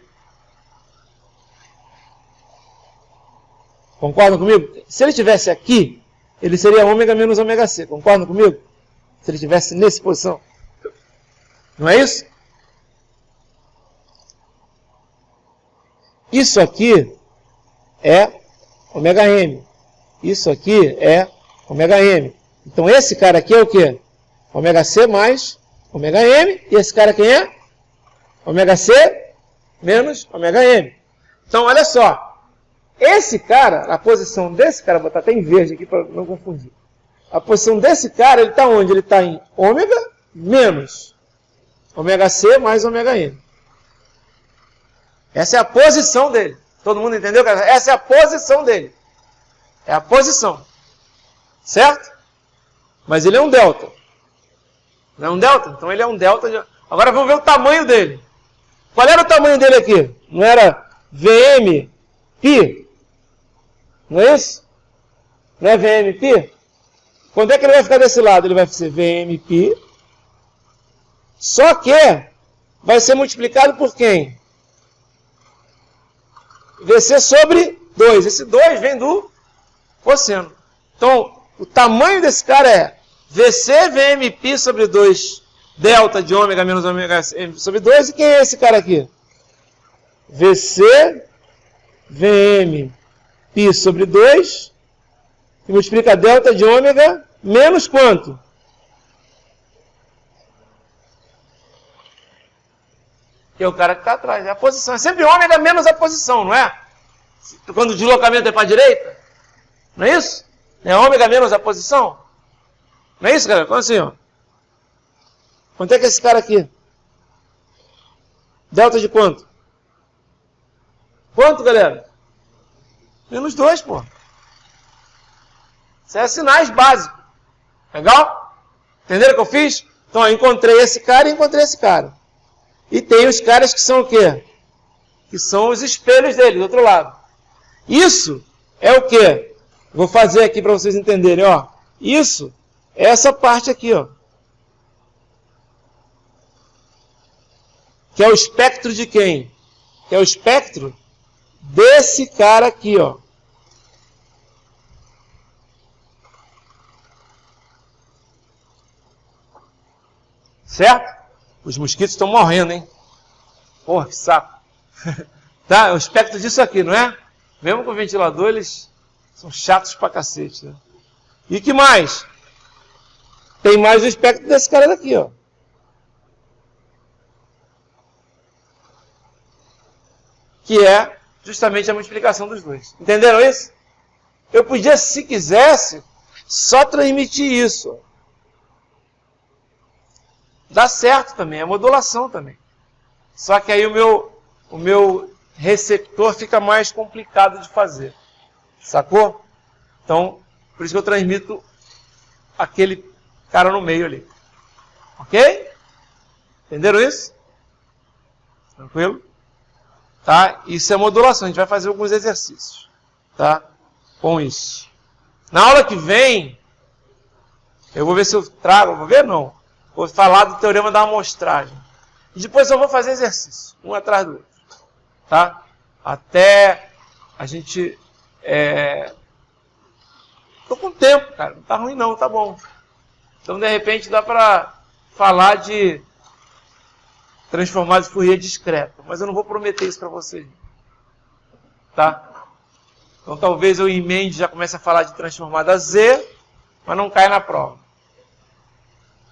Concordam comigo? Se ele estivesse aqui, ele seria ômega menos ômega C. Concordam comigo? Se ele estivesse nessa posição. Não é isso? Isso aqui é ômega M. Isso aqui é ômega M. Então esse cara aqui é o quê? Ômega C mais ômega M. E esse cara quem é? Ômega C menos ômega M. Então olha só. Esse cara, a posição desse cara, vou botar até em verde aqui para não confundir. A posição desse cara, ele está onde? Ele está em ômega menos ômega C mais ômega M. Essa é a posição dele. Todo mundo entendeu? Essa é a posição dele. É a posição. Certo? Mas ele é um delta. Não é um delta? Então ele é um delta. Agora vamos ver o tamanho dele. Qual era o tamanho dele aqui? Não era VM π? Não é isso? Não é VM π? Quando é que ele vai ficar desse lado? Ele vai ser VM π. Só que vai ser multiplicado por quem? VC sobre 2. Esse 2 vem do cosseno. Então, o tamanho desse cara é VC VM π sobre 2, delta de ômega menos ômega M sobre 2. E quem é esse cara aqui? VC VM π sobre 2, que multiplica delta de ômega menos quanto? Que é o cara que está atrás. É a posição. É sempre ômega menos a posição, não é? Quando o deslocamento é para a direita. Não é isso? É ômega menos a posição? Não é isso, galera? Como assim, ó? Quanto é que é esse cara aqui? Delta de quanto? Quanto, galera? Menos 2, pô. Isso é sinais básicos. Legal? Entenderam o que eu fiz? Então, eu encontrei esse cara e encontrei esse cara. E tem os caras que são o quê? Que são os espelhos dele, do outro lado. Isso é o quê? Vou fazer aqui para vocês entenderem, ó. Isso é essa parte aqui, ó. Que é o espectro de quem? Que é o espectro desse cara aqui, ó. Certo? Os mosquitos estão morrendo, hein? Porra, que saco. Tá? É o espectro disso aqui, não é? Mesmo com o ventilador, eles são chatos pra cacete, né? E que mais? Tem mais o espectro desse cara daqui, ó. Que é justamente a multiplicação dos dois. Entenderam isso? Eu podia, se quisesse, só transmitir isso. Dá certo também, é modulação também. Só que aí o meu receptor fica mais complicado de fazer. Sacou? Então, por isso que eu transmito aquele cara no meio ali. Ok? Entenderam isso? Tranquilo? Tá? Isso é modulação. A gente vai fazer alguns exercícios. Tá? Com isso. Na aula que vem, eu vou ver se eu trago. Vou ver? Não. Vou falar do teorema da amostragem. E depois eu vou fazer exercício. Um atrás do outro. Tá? Até a gente... Tô com tempo, cara. Não tá ruim não, tá bom. Então, de repente, dá para falar de transformada de Fourier discreta. Mas eu não vou prometer isso para vocês. Tá? Então, talvez eu emende e já comece a falar de transformada Z, mas não caia na prova.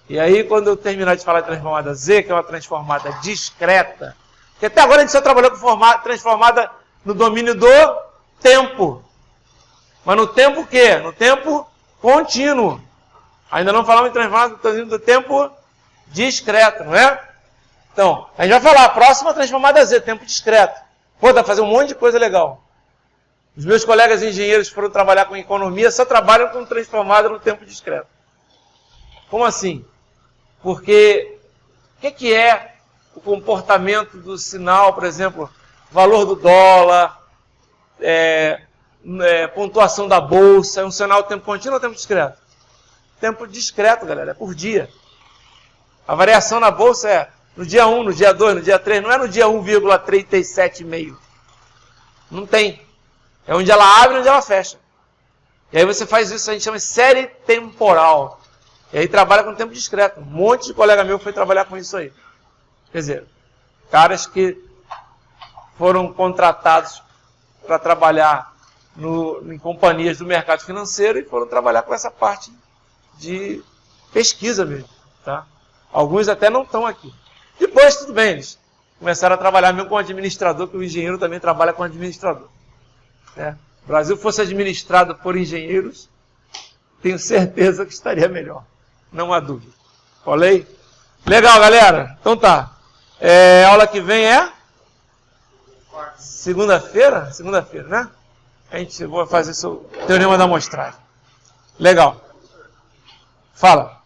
E aí, quando eu terminar de falar de transformada Z, que é uma transformada discreta, porque até agora a gente só trabalhou com transformada no domínio do tempo. Mas no tempo o quê? No tempo contínuo. Ainda não falamos em transformada no domínio do tempo discreto, não é? Então, a gente vai falar, a próxima transformada Z, tempo discreto. Pô, dá pra fazer um monte de coisa legal. Os meus colegas engenheiros que foram trabalhar com economia só trabalham com transformada no tempo discreto. Como assim? Porque o que é o comportamento do sinal, por exemplo, valor do dólar, pontuação da bolsa, é um sinal tempo contínuo ou tempo discreto? Tempo discreto, galera, é por dia. A variação na bolsa é no dia 1, no dia 2, no dia 3, não é no dia 1,37,5. Não tem. É onde ela abre e onde ela fecha. E aí você faz isso, a gente chama de série temporal. E aí trabalha com tempo discreto. Um monte de colega meu foi trabalhar com isso aí. Quer dizer, caras que foram contratados para trabalhar em companhias do mercado financeiro e foram trabalhar com essa parte de pesquisa mesmo. Tá? Alguns até não estão aqui. Depois, tudo bem, eles começaram a trabalhar mesmo com administrador, que o engenheiro também trabalha com administrador. Se o Brasil fosse administrado por engenheiros, tenho certeza que estaria melhor. Não há dúvida. Falei? Legal, galera. Então tá. A aula que vem é? Segunda-feira? Segunda-feira, né? A gente vai fazer o teorema da amostragem. Legal. Fala.